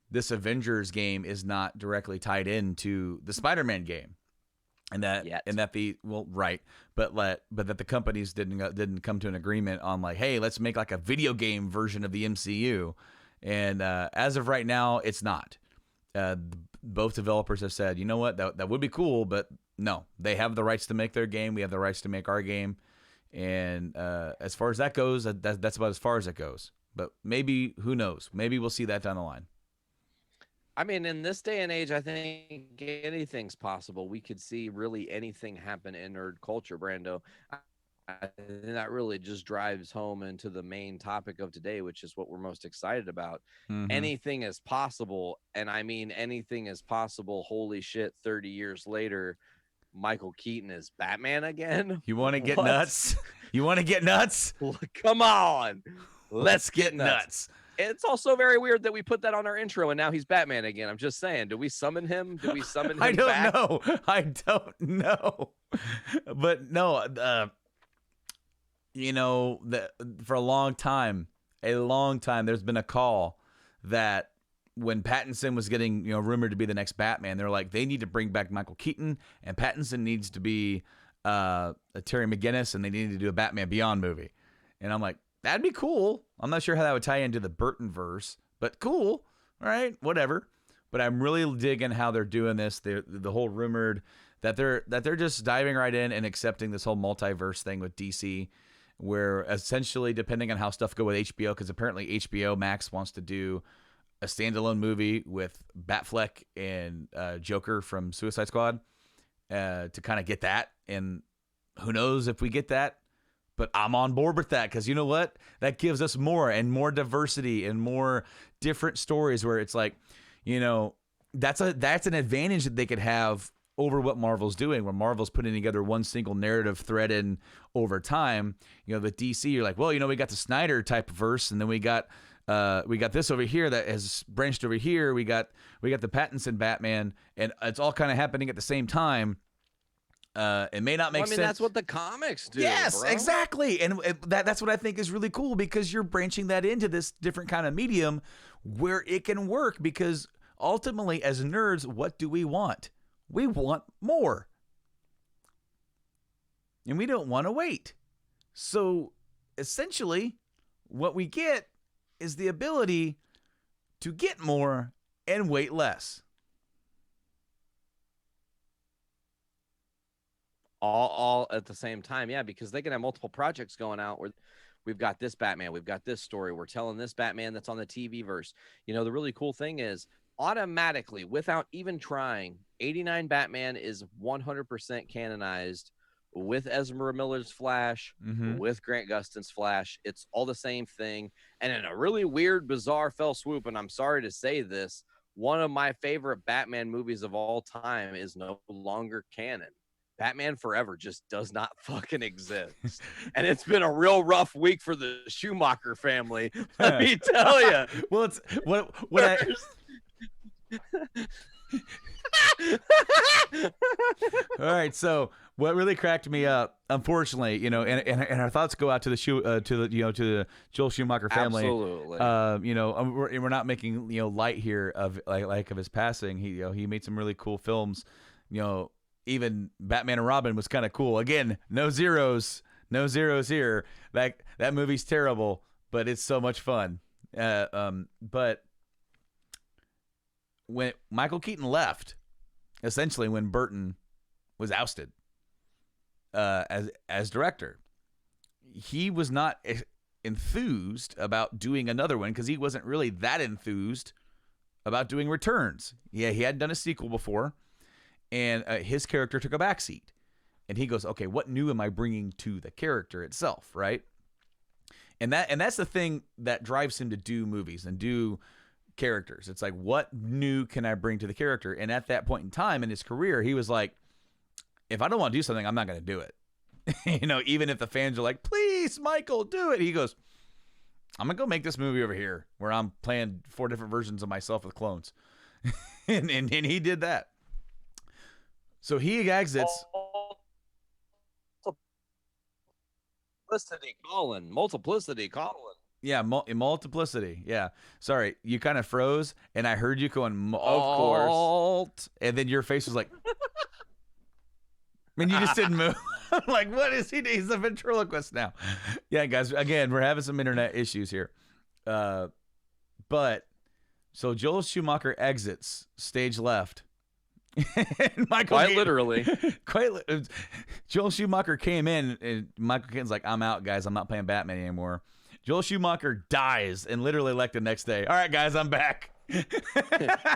this Avengers game is not directly tied into the Spider-Man game. And that Yet. but that the companies didn't come to an agreement on like, hey, let's make like a video game version of the MCU. And as of right now, it's not. Both developers have said, you know what, that would be cool, but no, they have the rights to make their game. We have the rights to make our game. And as far as that goes, that's about as far as it goes. But maybe, who knows? Maybe we'll see that down the line. I mean, in this day and age, I think anything's possible. We could see really anything happen in nerd culture, Brando. And that really just drives home into the main topic of today, which is what we're most excited about. Mm-hmm. Anything is possible. And I mean, anything is possible. Holy shit, 30 years later, Michael Keaton is Batman again? You want to get nuts? You want to get nuts? Come on. Let's get nuts. It's also very weird that we put that on our intro and now he's Batman again. I'm just saying, do we summon him? Do we summon him I don't back? know. I don't know. But no, you know, for a long time, there's been a call that when Pattinson was getting, you know, rumored to be the next Batman, they're like, they need to bring back Michael Keaton, and Pattinson needs to be a Terry McGinnis, and they need to do a Batman Beyond movie. And I'm like, that'd be cool. I'm not sure how that would tie into the Burton verse, but cool. All right, whatever. But I'm really digging how they're doing this. The whole rumored that they're just diving right in and accepting this whole multiverse thing with DC, where essentially, depending on how stuff go with HBO, because apparently HBO Max wants to do a standalone movie with Batfleck and Joker from Suicide Squad to kind of get that. And who knows if we get that, but I'm on board with that because you know what? That gives us more and more diversity and more different stories where it's like, you know, that's an advantage that they could have over what Marvel's doing, where Marvel's putting together one single narrative thread in over time. You know, the DC, you're like, well, you know, we got the Snyder type of verse, and then we got this over here that has branched over here. We got the Pattinson Batman, and it's all kind of happening at the same time. It may not make sense. That's what the comics do. Yes, bro. exactly. And that's what I think is really cool, because you're branching that into this different kind of medium where it can work, because ultimately as nerds, what do we want? We want more. And we don't want to wait. So essentially what we get is the ability to get more and wait less. All at the same time. Yeah, because they can have multiple projects going out where we've got this Batman, we've got this story, we're telling this Batman that's on the TV verse. You know, the really cool thing is automatically, without even trying, 89 Batman is 100% canonized with Ezra Miller's Flash, with Grant Gustin's Flash. It's all the same thing. And in a really weird, bizarre fell swoop, and I'm sorry to say this, one of my favorite Batman movies of all time is no longer canon. Batman Forever just does not fucking exist. And it's been a real rough week for the Schumacher family. Let me tell you. Well, it's what All right, so what really cracked me up, unfortunately, you know, and our thoughts go out to the Joel Schumacher family. Absolutely. You know, we're not making, you know, light here of like of his passing. He made some really cool films. You know, even Batman and Robin was kind of cool. Again, no zeros here. That movie's terrible, but it's so much fun. But when Michael Keaton left, essentially when Burton was ousted as director, he was not enthused about doing another one because he wasn't really that enthused about doing Returns. Yeah, he hadn't done a sequel before, and his character took a backseat. And he goes, okay, what new am I bringing to the character itself, right? And that's the thing that drives him to do movies and do characters. It's like, what new can I bring to the character? And at that point in time in his career, he was like, if I don't want to do something, I'm not going to do it. You know, even if the fans are like, please, Michael, do it. He goes, I'm going to go make this movie over here where I'm playing 4 different versions of myself with clones. and he did that. So he exits. Multiplicity, Colin. Yeah, multiplicity. Yeah. Sorry, you kind of froze, and I heard you going, Of course. and then your face was like, mean, you just didn't move. I'm like, what is he? He's a ventriloquist now. Yeah, guys. Again, we're having some internet issues here. But so Joel Schumacher exits stage left. And Michael Quite Keaton- literally. Joel Schumacher came in, and Michael Keaton's like, I'm out, guys. I'm not playing Batman anymore. Joel Schumacher dies and literally like the next day. All right, guys, I'm back.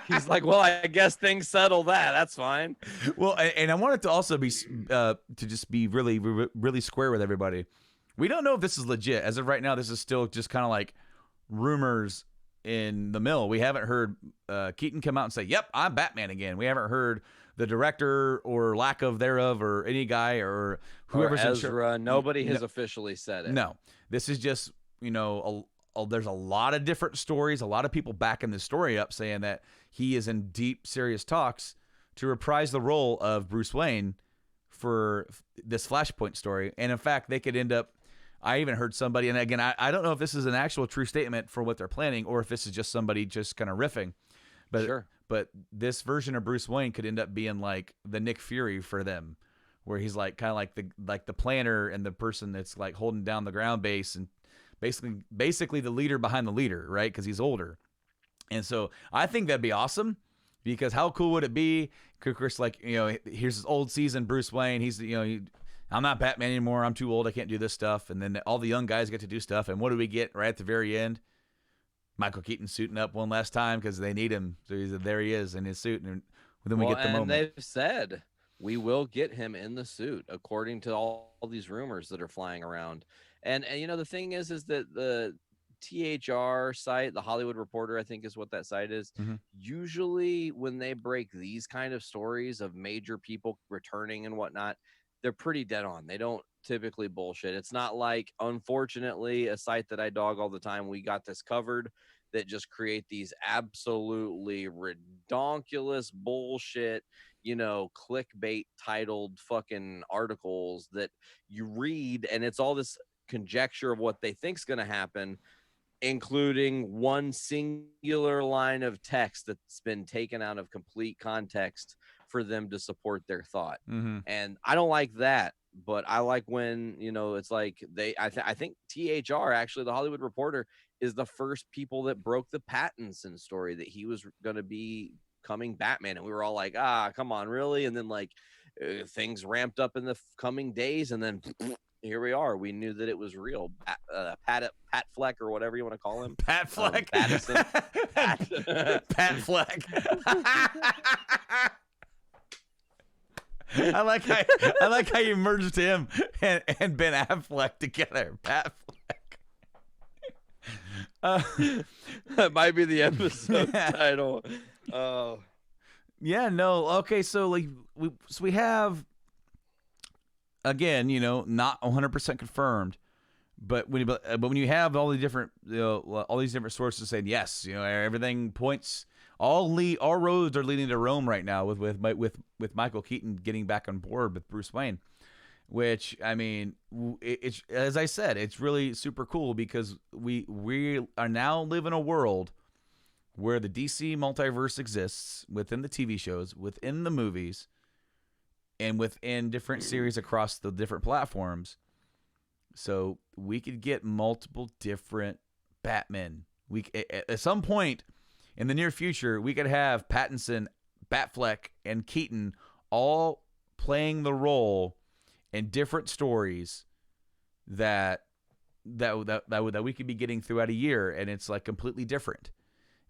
He's like, well, I guess things settle that. That's fine. Well, and I want it to also be to just be really, really square with everybody. We don't know if this is legit. As of right now, this is still just kind of like rumors in the mill. We haven't heard Keaton come out and say, yep, I'm Batman again. We haven't heard the director or lack of thereof or any guy or whoever's Or in charge. Ezra, nobody has officially said it. No, this is just, there's a lot of different stories, a lot of people backing this story up saying that he is in deep, serious talks to reprise the role of Bruce Wayne for this Flashpoint story. And in fact, they could end up, I even heard somebody, and again, I don't know if this is an actual true statement for what they're planning or if this is just somebody just kind of riffing. But, Sure. But this version of Bruce Wayne could end up being like the Nick Fury for them, where he's like kind of like the planner and the person that's like holding down the ground base and basically the leader behind the leader, right? Because he's older. And so I think that'd be awesome, because how cool would it be? Of course, like, here's this old seasoned Bruce Wayne. He's, I'm not Batman anymore. I'm too old. I can't do this stuff. And then all the young guys get to do stuff. And what do we get right at the very end? Michael Keaton suiting up one last time because they need him. So there he is in his suit. And then we get the moment. And they've said we will get him in the suit, according to all these rumors that are flying around. And the thing is that the THR site, the Hollywood Reporter, I think is what that site is. Mm-hmm. Usually when they break these kind of stories of major people returning and whatnot, they're pretty dead on. They don't typically bullshit. It's not like, unfortunately, a site that I dog all the time, We Got This Covered, that just create these absolutely redonkulous bullshit, clickbait titled fucking articles that you read, and it's all this conjecture of what they think's going to happen, including one singular line of text that's been taken out of complete context for them to support their thought. Mm-hmm. And I don't like that, but I like when, it's like I think THR, actually, the Hollywood Reporter, is the first people that broke the Pattinson story that he was going to be coming Batman. And we were all like, come on, really? And then things ramped up in the coming days. And then here we are. We knew that it was real. Patfleck, or whatever you want to call him. Patfleck. Patfleck. I like how you merged him and Ben Affleck together. Patfleck. That might be the episode title. Oh. Yeah, no. Okay, so we have, again, not 100% confirmed, but when you have all the different all these different sources saying yes, everything points, all roads are leading to Rome right now with Michael Keaton getting back on board with Bruce Wayne, which, I mean, it's, as I said, it's really super cool because we are now living in a world where the DC multiverse exists within the TV shows, within the movies, and within different series across the different platforms. So we could get multiple different Batmen. At some point in the near future, we could have Pattinson, Batfleck, and Keaton all playing the role in different stories that we could be getting throughout a year, and it's like completely different.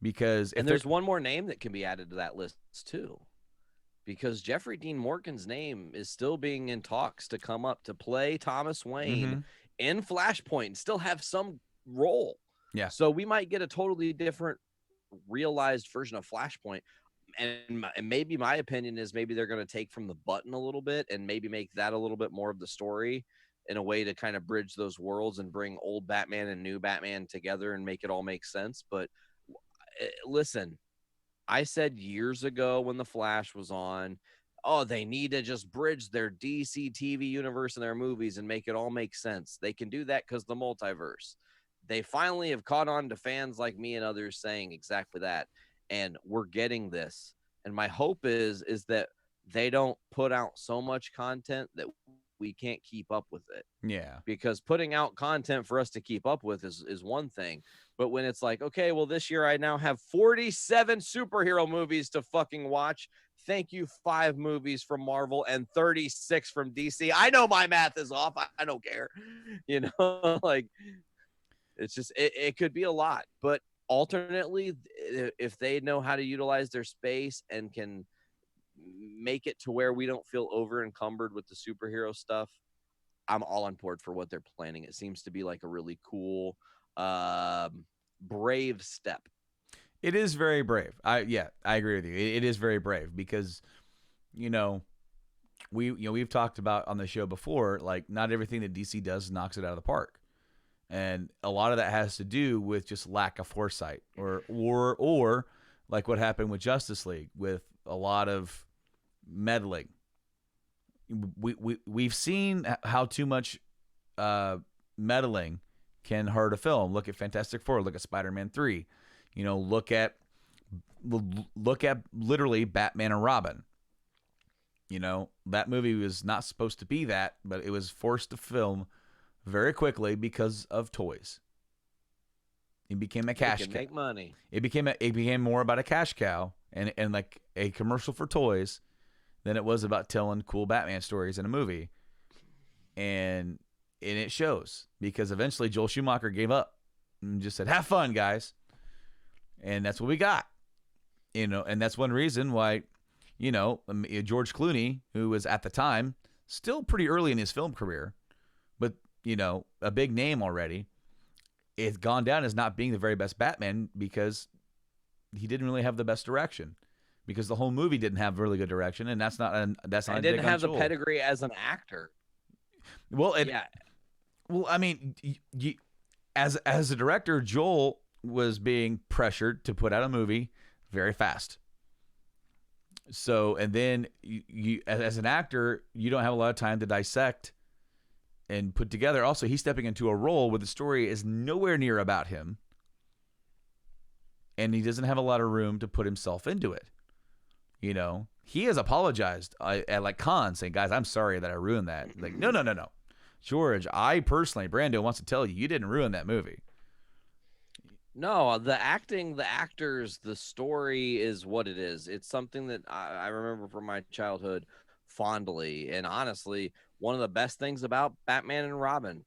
Because there's one more name that can be added to that list too, because Jeffrey Dean Morgan's name is still being in talks to come up to play Thomas Wayne in Flashpoint and still have some role. Yeah. So we might get a totally different realized version of Flashpoint. And maybe my opinion is maybe they're going to take from the button a little bit and maybe make that a little bit more of the story in a way to kind of bridge those worlds and bring old Batman and new Batman together and make it all make sense. But listen, I said years ago when The Flash was on, they need to just bridge their DC TV universe and their movies and make it all make sense. They can do that because the multiverse. They finally have caught on to fans like me and others saying exactly that. And we're getting this. And my hope is that they don't put out so much content that we can't keep up with it. Yeah. Because putting out content for us to keep up with is one thing. But when it's like, okay, well, this year I now have 47 superhero movies to fucking watch. Thank you, 5 movies from Marvel and 36 from DC. I know my math is off. I don't care. You know, like, it's just, it could be a lot. But alternately, if they know how to utilize their space and can make it to where we don't feel over encumbered with the superhero stuff, I'm all on board for what they're planning. It seems to be like a really cool, brave step. It is very brave. I agree with you. It is very brave because, you know, we've talked about on the show before, like, not everything that DC does knocks it out of the park. And a lot of that has to do with just lack of foresight or like what happened with Justice League with a lot of meddling. We've seen how too much meddling can hurt a film. Look at Fantastic Four. Look at Spider-Man 3. You know, look at literally Batman and Robin. You know, that movie was not supposed to be that, but it was forced to film very quickly because of toys. It became a cash cow. Make money. It became more about a cash cow and like a commercial for toys than it was about telling cool Batman stories in a movie. And it shows because eventually Joel Schumacher gave up and just said, "Have fun, guys." And that's what we got. You know, and that's one reason why, you know, George Clooney, who was at the time still pretty early in his film career, but, you know, a big name already, it's gone down as not being the very best Batman because he didn't really have the best direction, because the whole movie didn't have really good direction, and that's not I didn't have the pedigree as an actor. Well, well, I mean, as a director, Joel was being pressured to put out a movie very fast. So, and then you as an actor, you don't have a lot of time to dissect and put together. Also, he's stepping into a role where the story is nowhere near about him, and he doesn't have a lot of room to put himself into it. You know, he has apologized at like cons, saying, "Guys, I'm sorry that I ruined that." Like, no, George, I personally, Brando wants to tell you, you didn't ruin that movie. No, the acting, the actors, the story is what it is. It's something that I remember from my childhood fondly. And honestly, one of the best things about Batman and Robin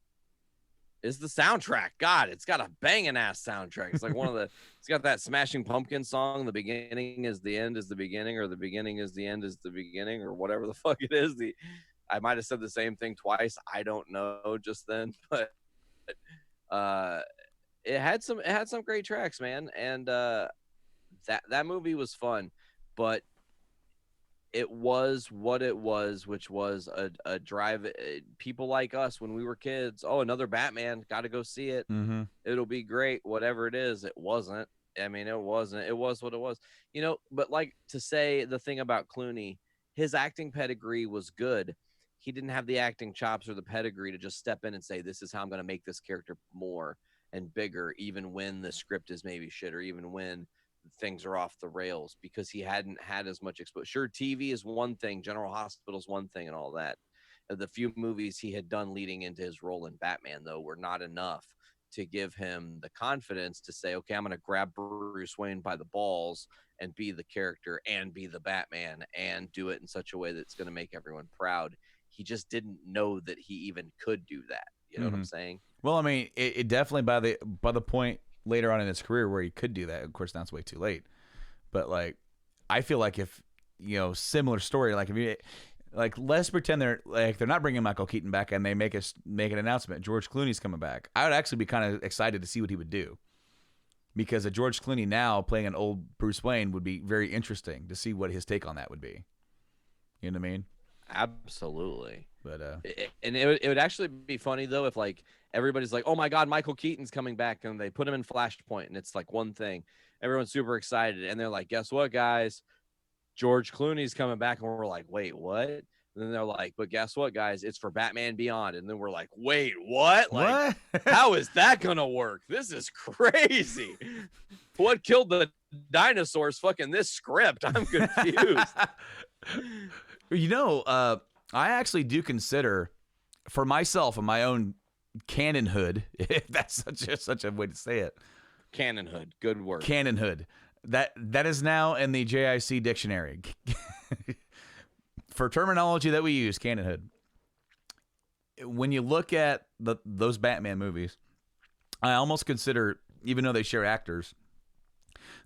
is the soundtrack. God, it's got a banging ass soundtrack. It's like it's got that Smashing Pumpkins song. The beginning is the end is the beginning, or the beginning is the end is the beginning, or whatever the fuck it is. I might have said the same thing twice. I don't know just then, but it had some great tracks, man. And that movie was fun, but it was what it was, which was a drive. People like us when we were kids, oh, another Batman, got to go see it. Mm-hmm. It'll be great. Whatever it is, it wasn't. I mean, it wasn't. It was what it was. You know, but like to say the thing about Clooney, his acting pedigree was good. He didn't have the acting chops or the pedigree to just step in and say, this is how I'm going to make this character more and bigger, even when the script is maybe shit, or even when things are off the rails, because he hadn't had as much exposure. Sure, TV is one thing, General Hospital is one thing, and all that. The few movies he had done leading into his role in Batman, though, were not enough to give him the confidence to say, okay, I'm going to grab Bruce Wayne by the balls and be the character and be the Batman and do it in such a way that's going to make everyone proud. He just didn't know that he even could do that. You know what I'm saying? Well, I mean, it definitely by the point later on in his career where he could do that. Of course, now it's way too late. But like, I feel like if, you know, similar story, like if you, like, let's pretend they're not bringing Michael Keaton back and they make an announcement, George Clooney's coming back. I would actually be kind of excited to see what he would do, because a George Clooney now playing an old Bruce Wayne would be very interesting to see what his take on that would be. You know what I mean? Absolutely. But it would actually be funny though if like everybody's like, oh my God, Michael Keaton's coming back, and they put him in Flashpoint, and it's like one thing, everyone's super excited, and they're like, guess what, guys, George Clooney's coming back, and we're like, wait, what? And then they're like, but guess what, guys, it's for Batman Beyond, and then we're like, wait, what? Like, how is that gonna work? This is crazy. What killed the dinosaurs? Fucking this script. I'm confused. You know, I actually do consider, for myself and my own canonhood, if that's such a way to say it, Canonhood, good word. canonhood. That is now in the JIC dictionary. For terminology that we use, canonhood. When you look at those Batman movies, I almost consider, even though they share actors,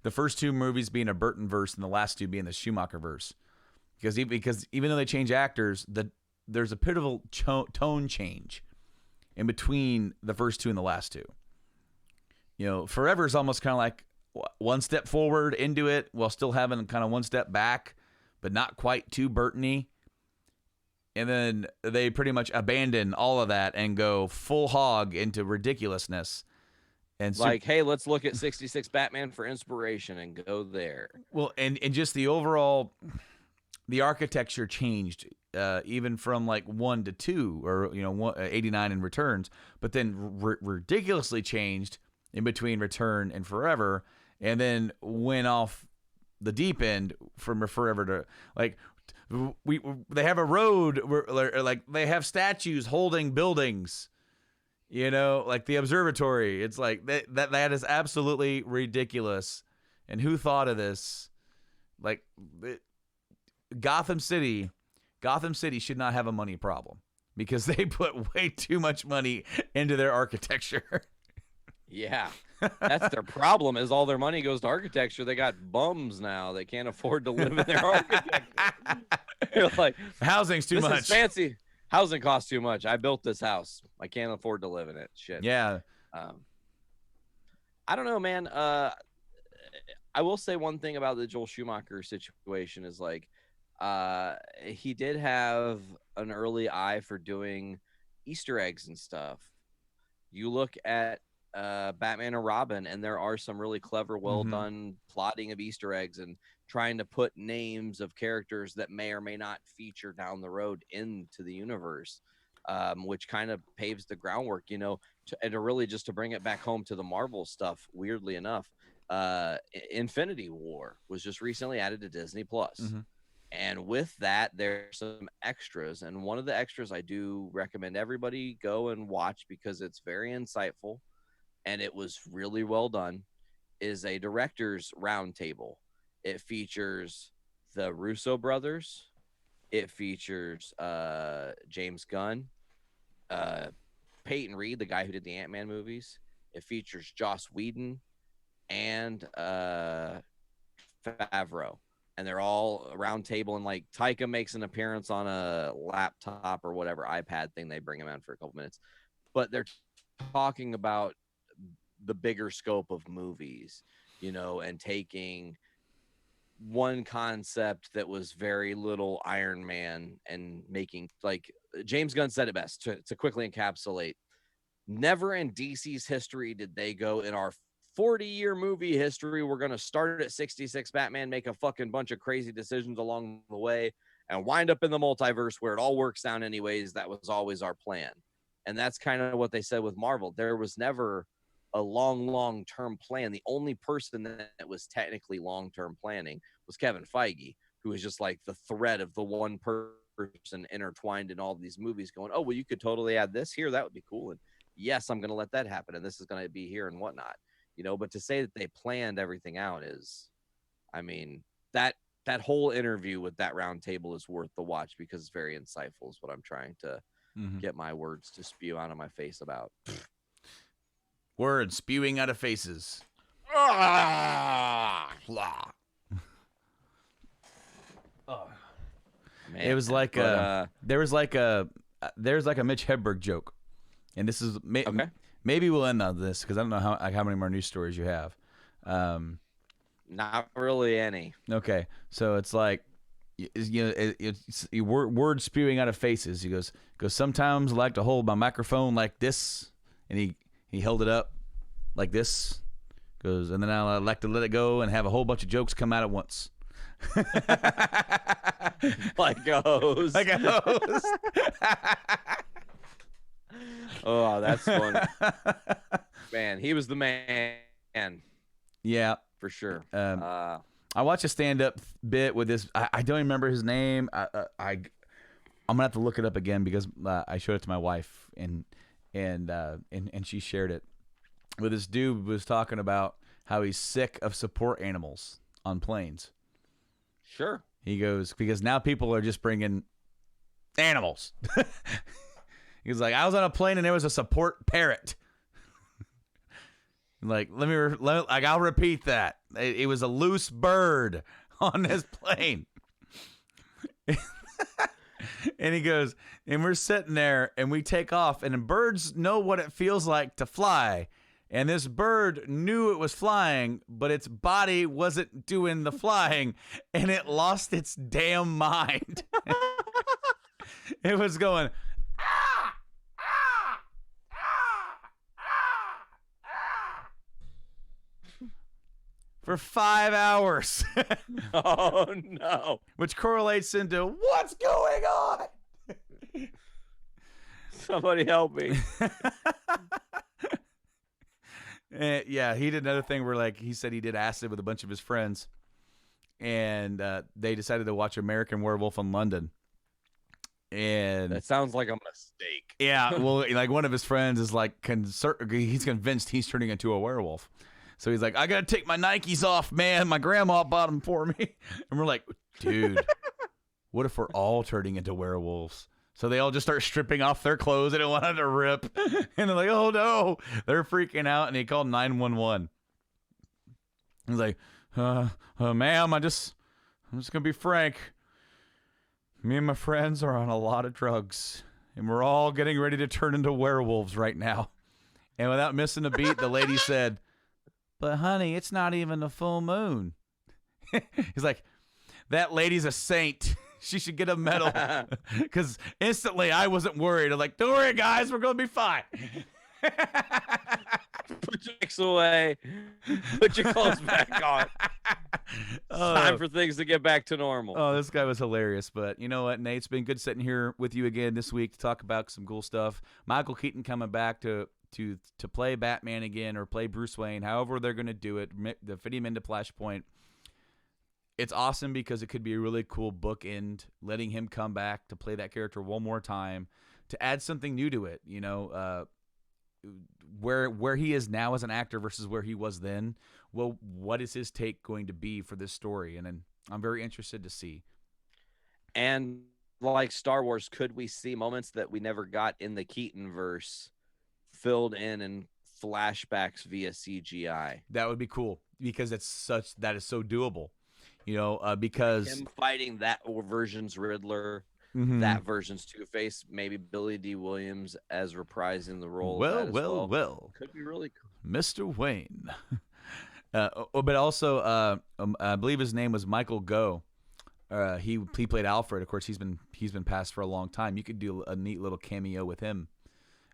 the first two movies being a Burton verse and the last two being the Schumacher verse. Because even though they change actors, there's a pivotal tone change in between the first two and the last two. You know, Forever is almost kind of like one step forward into it while still having kind of one step back, but not quite too Burton-y. And then they pretty much abandon all of that and go full hog into ridiculousness. And Like, hey, let's look at 66 Batman for inspiration and go there. well, and just the overall, the architecture changed, even from like 1 to 2, or 89 in Returns, but then ridiculously changed in between Return and Forever, and then went off the deep end from Forever to like. They have a road where, like, they have statues holding buildings, like the observatory. It's like that is absolutely ridiculous. And who thought of this? Like, Gotham City should not have a money problem because they put way too much money into their architecture. Yeah, that's their problem. Is all their money goes to architecture. They got bums now. They can't afford to live in their architecture. You're like, housing's too this much. is fancy. Housing costs too much. I built this house. I can't afford to live in it. Shit. Yeah. I don't know, man. I will say one thing about the Joel Schumacher situation is like, he did have an early eye for doing Easter eggs and stuff. You look at Batman and Robin, and there are some really clever, well done plotting of Easter eggs and trying to put names of characters that may or may not feature down the road into the universe, which kind of paves the groundwork, and to really just to bring it back home to the Marvel stuff. Weirdly enough, Infinity War was just recently added to Disney Plus. And with that, there's some extras. And one of the extras I do recommend everybody go and watch because it's very insightful and it was really well done, is a director's roundtable. It features the Russo brothers. It features James Gunn, Peyton Reed, the guy who did the Ant-Man movies. It features Joss Whedon and Favreau. And they're all around table, and like Taika makes an appearance on a laptop or whatever iPad thing. They bring him out for a couple minutes, but they're talking about the bigger scope of movies, and taking one concept that was very little Iron Man and making, like, James Gunn said it best to quickly encapsulate. Never in DC's history did they go, in our 40-year movie history, we're going to start at 66 Batman, make a fucking bunch of crazy decisions along the way, and wind up in the multiverse where it all works out anyways. That was always our plan. And that's kind of what they said with Marvel. There was never a long-term plan. The only person that was technically long-term planning was Kevin Feige, who was just like the thread of the one person intertwined in all these movies going, oh, well, you could totally add this here. That would be cool. And yes, I'm going to let that happen. And this is going to be here and whatnot. But to say that they planned everything out is, I mean, that whole interview with that round table is worth the watch because it's very insightful is what I'm trying to get my words to spew out of my face about. Words spewing out of faces. Man, it was like there's like a Mitch Hedberg joke, and this is okay. Maybe we'll end on this because I don't know how many more news stories you have. Not really any. Okay, so it's like, it's words spewing out of faces. He goes. Sometimes I like to hold my microphone like this, and he held it up like this. Goes, and then I like to let it go and have a whole bunch of jokes come out at once. Like a hose. Like a hose. Oh, that's funny. Man, he was the man. Yeah, for sure. I watched a stand-up bit with this. I don't remember his name. I'm gonna have to look it up again because I showed it to my wife and she shared it. Where this dude was talking about how he's sick of support animals on planes. Sure. He goes, because now people are just bringing animals. He's like, I was on a plane and there was a support parrot. Like, I'll repeat that. It was a loose bird on this plane. And he goes, and we're sitting there and we take off and birds know what it feels like to fly. And this bird knew it was flying, but its body wasn't doing the flying and it lost its damn mind. It was going, ah, ah, ah, ah, ah, for 5 hours. Oh, no. Which correlates into what's going on? Somebody help me. Yeah, he did another thing where, he said he did acid with a bunch of his friends, and they decided to watch American Werewolf in London. And that sounds like a mistake. Yeah, well, one of his friends is he's convinced he's turning into a werewolf. So he's like, I gotta take my Nikes off, man. My grandma bought them for me. And we're like, dude, what if we're all turning into werewolves? So they all just start stripping off their clothes. They don't want them to rip. And they're like, oh no. They're freaking out. And he called 911. He's like, ma'am, I'm just gonna be frank. Me and my friends are on a lot of drugs, and we're all getting ready to turn into werewolves right now. And without missing a beat, the lady said, but honey, it's not even a full moon. He's like, that lady's a saint. She should get a medal. Because instantly I wasn't worried. I'm like, don't worry, guys, we're going to be fine. Put your X away. Put your clothes back on. Time for things to get back to normal. Oh, this guy was hilarious. But you know what, Nate? It's been good sitting here with you again this week to talk about some cool stuff. Michael Keaton coming back to play Batman again or play Bruce Wayne, however they're going to do it, to fit him into Flashpoint. It's awesome because it could be a really cool bookend, letting him come back to play that character one more time, to add something new to it, where he is now as an actor versus where he was then. Well, what is his take going to be for this story? And then I'm very interested to see. And like Star Wars, could we see moments that we never got in the Keaton verse filled in flashbacks via CGI? That would be cool because that is so doable. Because him fighting that version's Riddler, that version's Two-Face, maybe Billy D. Williams as reprising the role. Well. Could be really cool. Mr. Wayne. But also, I believe his name was Michael Go. He played Alfred. Of course, he's been passed for a long time. You could do a neat little cameo with him,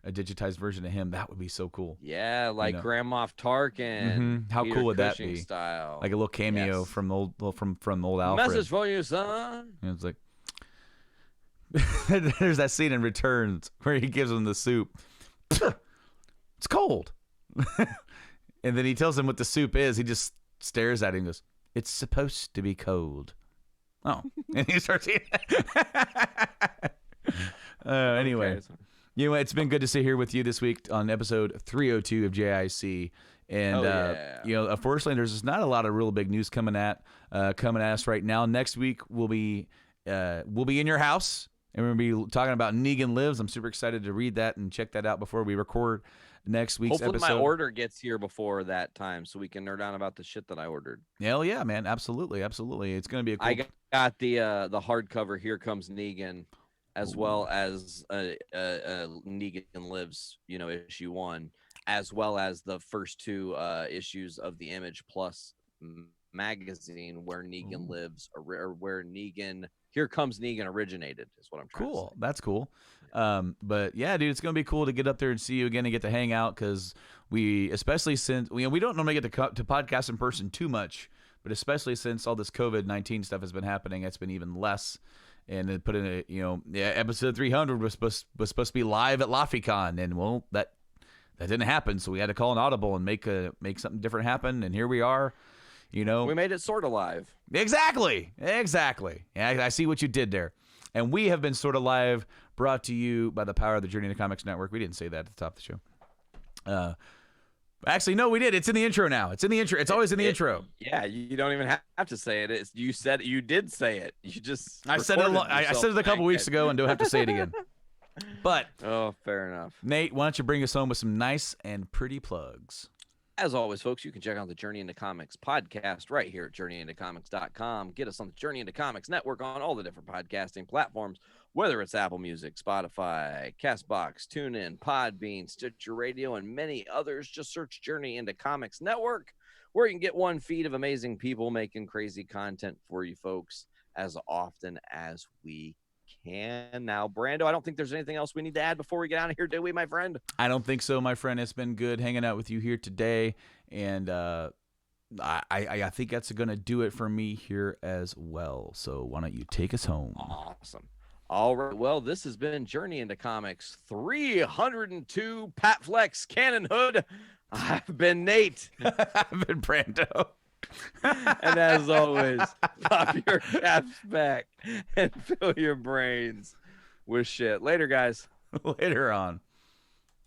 a digitized version of him. That would be so cool. Yeah, like Grand Moff Tarkin. How Peter cool would that Cushing be? Style. Like a little cameo from old Alfred. Message for you, son. And it's like, there's that scene in Returns where he gives him the soup. It's cold. And then he tells him what the soup is. He just stares at him and goes, it's supposed to be cold. Oh. And he starts eating. Anyway. Okay. It's been good to sit here with you this week on episode 302 of JIC. And, unfortunately, there's just not a lot of real big news coming at us right now. Next week, we'll be in your house, and we're going to be talking about Negan Lives. I'm super excited to read that and check that out before we record next week's Hopefully episode. My order gets here before that time so we can nerd on about the shit that I ordered. Hell yeah, man. Absolutely. It's going to be a cool... I got the hardcover Here Comes Negan, as well as Negan Lives, issue 1, as well as the first 2 issues of the Image Plus magazine where Negan lives, or where Here Comes Negan originated, is what I'm trying to say. That's cool. But yeah, dude, it's gonna be cool to get up there and see you again and get to hang out, because especially since we don't normally get to podcast in person too much, but especially since all this COVID-19 stuff has been happening, it's been even less. And then put in episode 300 was supposed to be live at LaFiCon, and that didn't happen, so we had to call an audible and make something different happen, and here we are. You know, We made it sort of live. Exactly. Yeah, I see what you did there. And we have been sort of live, brought to you by the power of the Journey into Comics Network. We didn't say that at the top of the show. Actually, no, we did. It's in the intro now. It's in the intro. It's always in the intro. Yeah, you don't even have to say it. You did say it. You just I said it. I said it a couple weeks ago, and don't have to say it again. But oh, fair enough. Nate, why don't you bring us home with some nice and pretty plugs? As always, folks, you can check out the Journey into Comics podcast right here at journeyintocomics.com. Get us on the Journey into Comics network on all the different podcasting platforms, whether it's Apple Music, Spotify, CastBox, TuneIn, Podbean, Stitcher Radio, and many others. Just search Journey into Comics network, where you can get one feed of amazing people making crazy content for you folks as often as we can. Now, Brando, I don't think there's anything else we need to add before we get out of here, do we, my friend? I don't think so, my friend. It's been good hanging out with you here today, and I think that's going to do it for me here as well. So why don't you take us home? Awesome. All right. Well, this has been Journey into Comics 302 Patfleck Canonhood. I've been Nate. I've been Brando. And as always, pop your caps back and fill your brains with shit. Later, guys. Later on.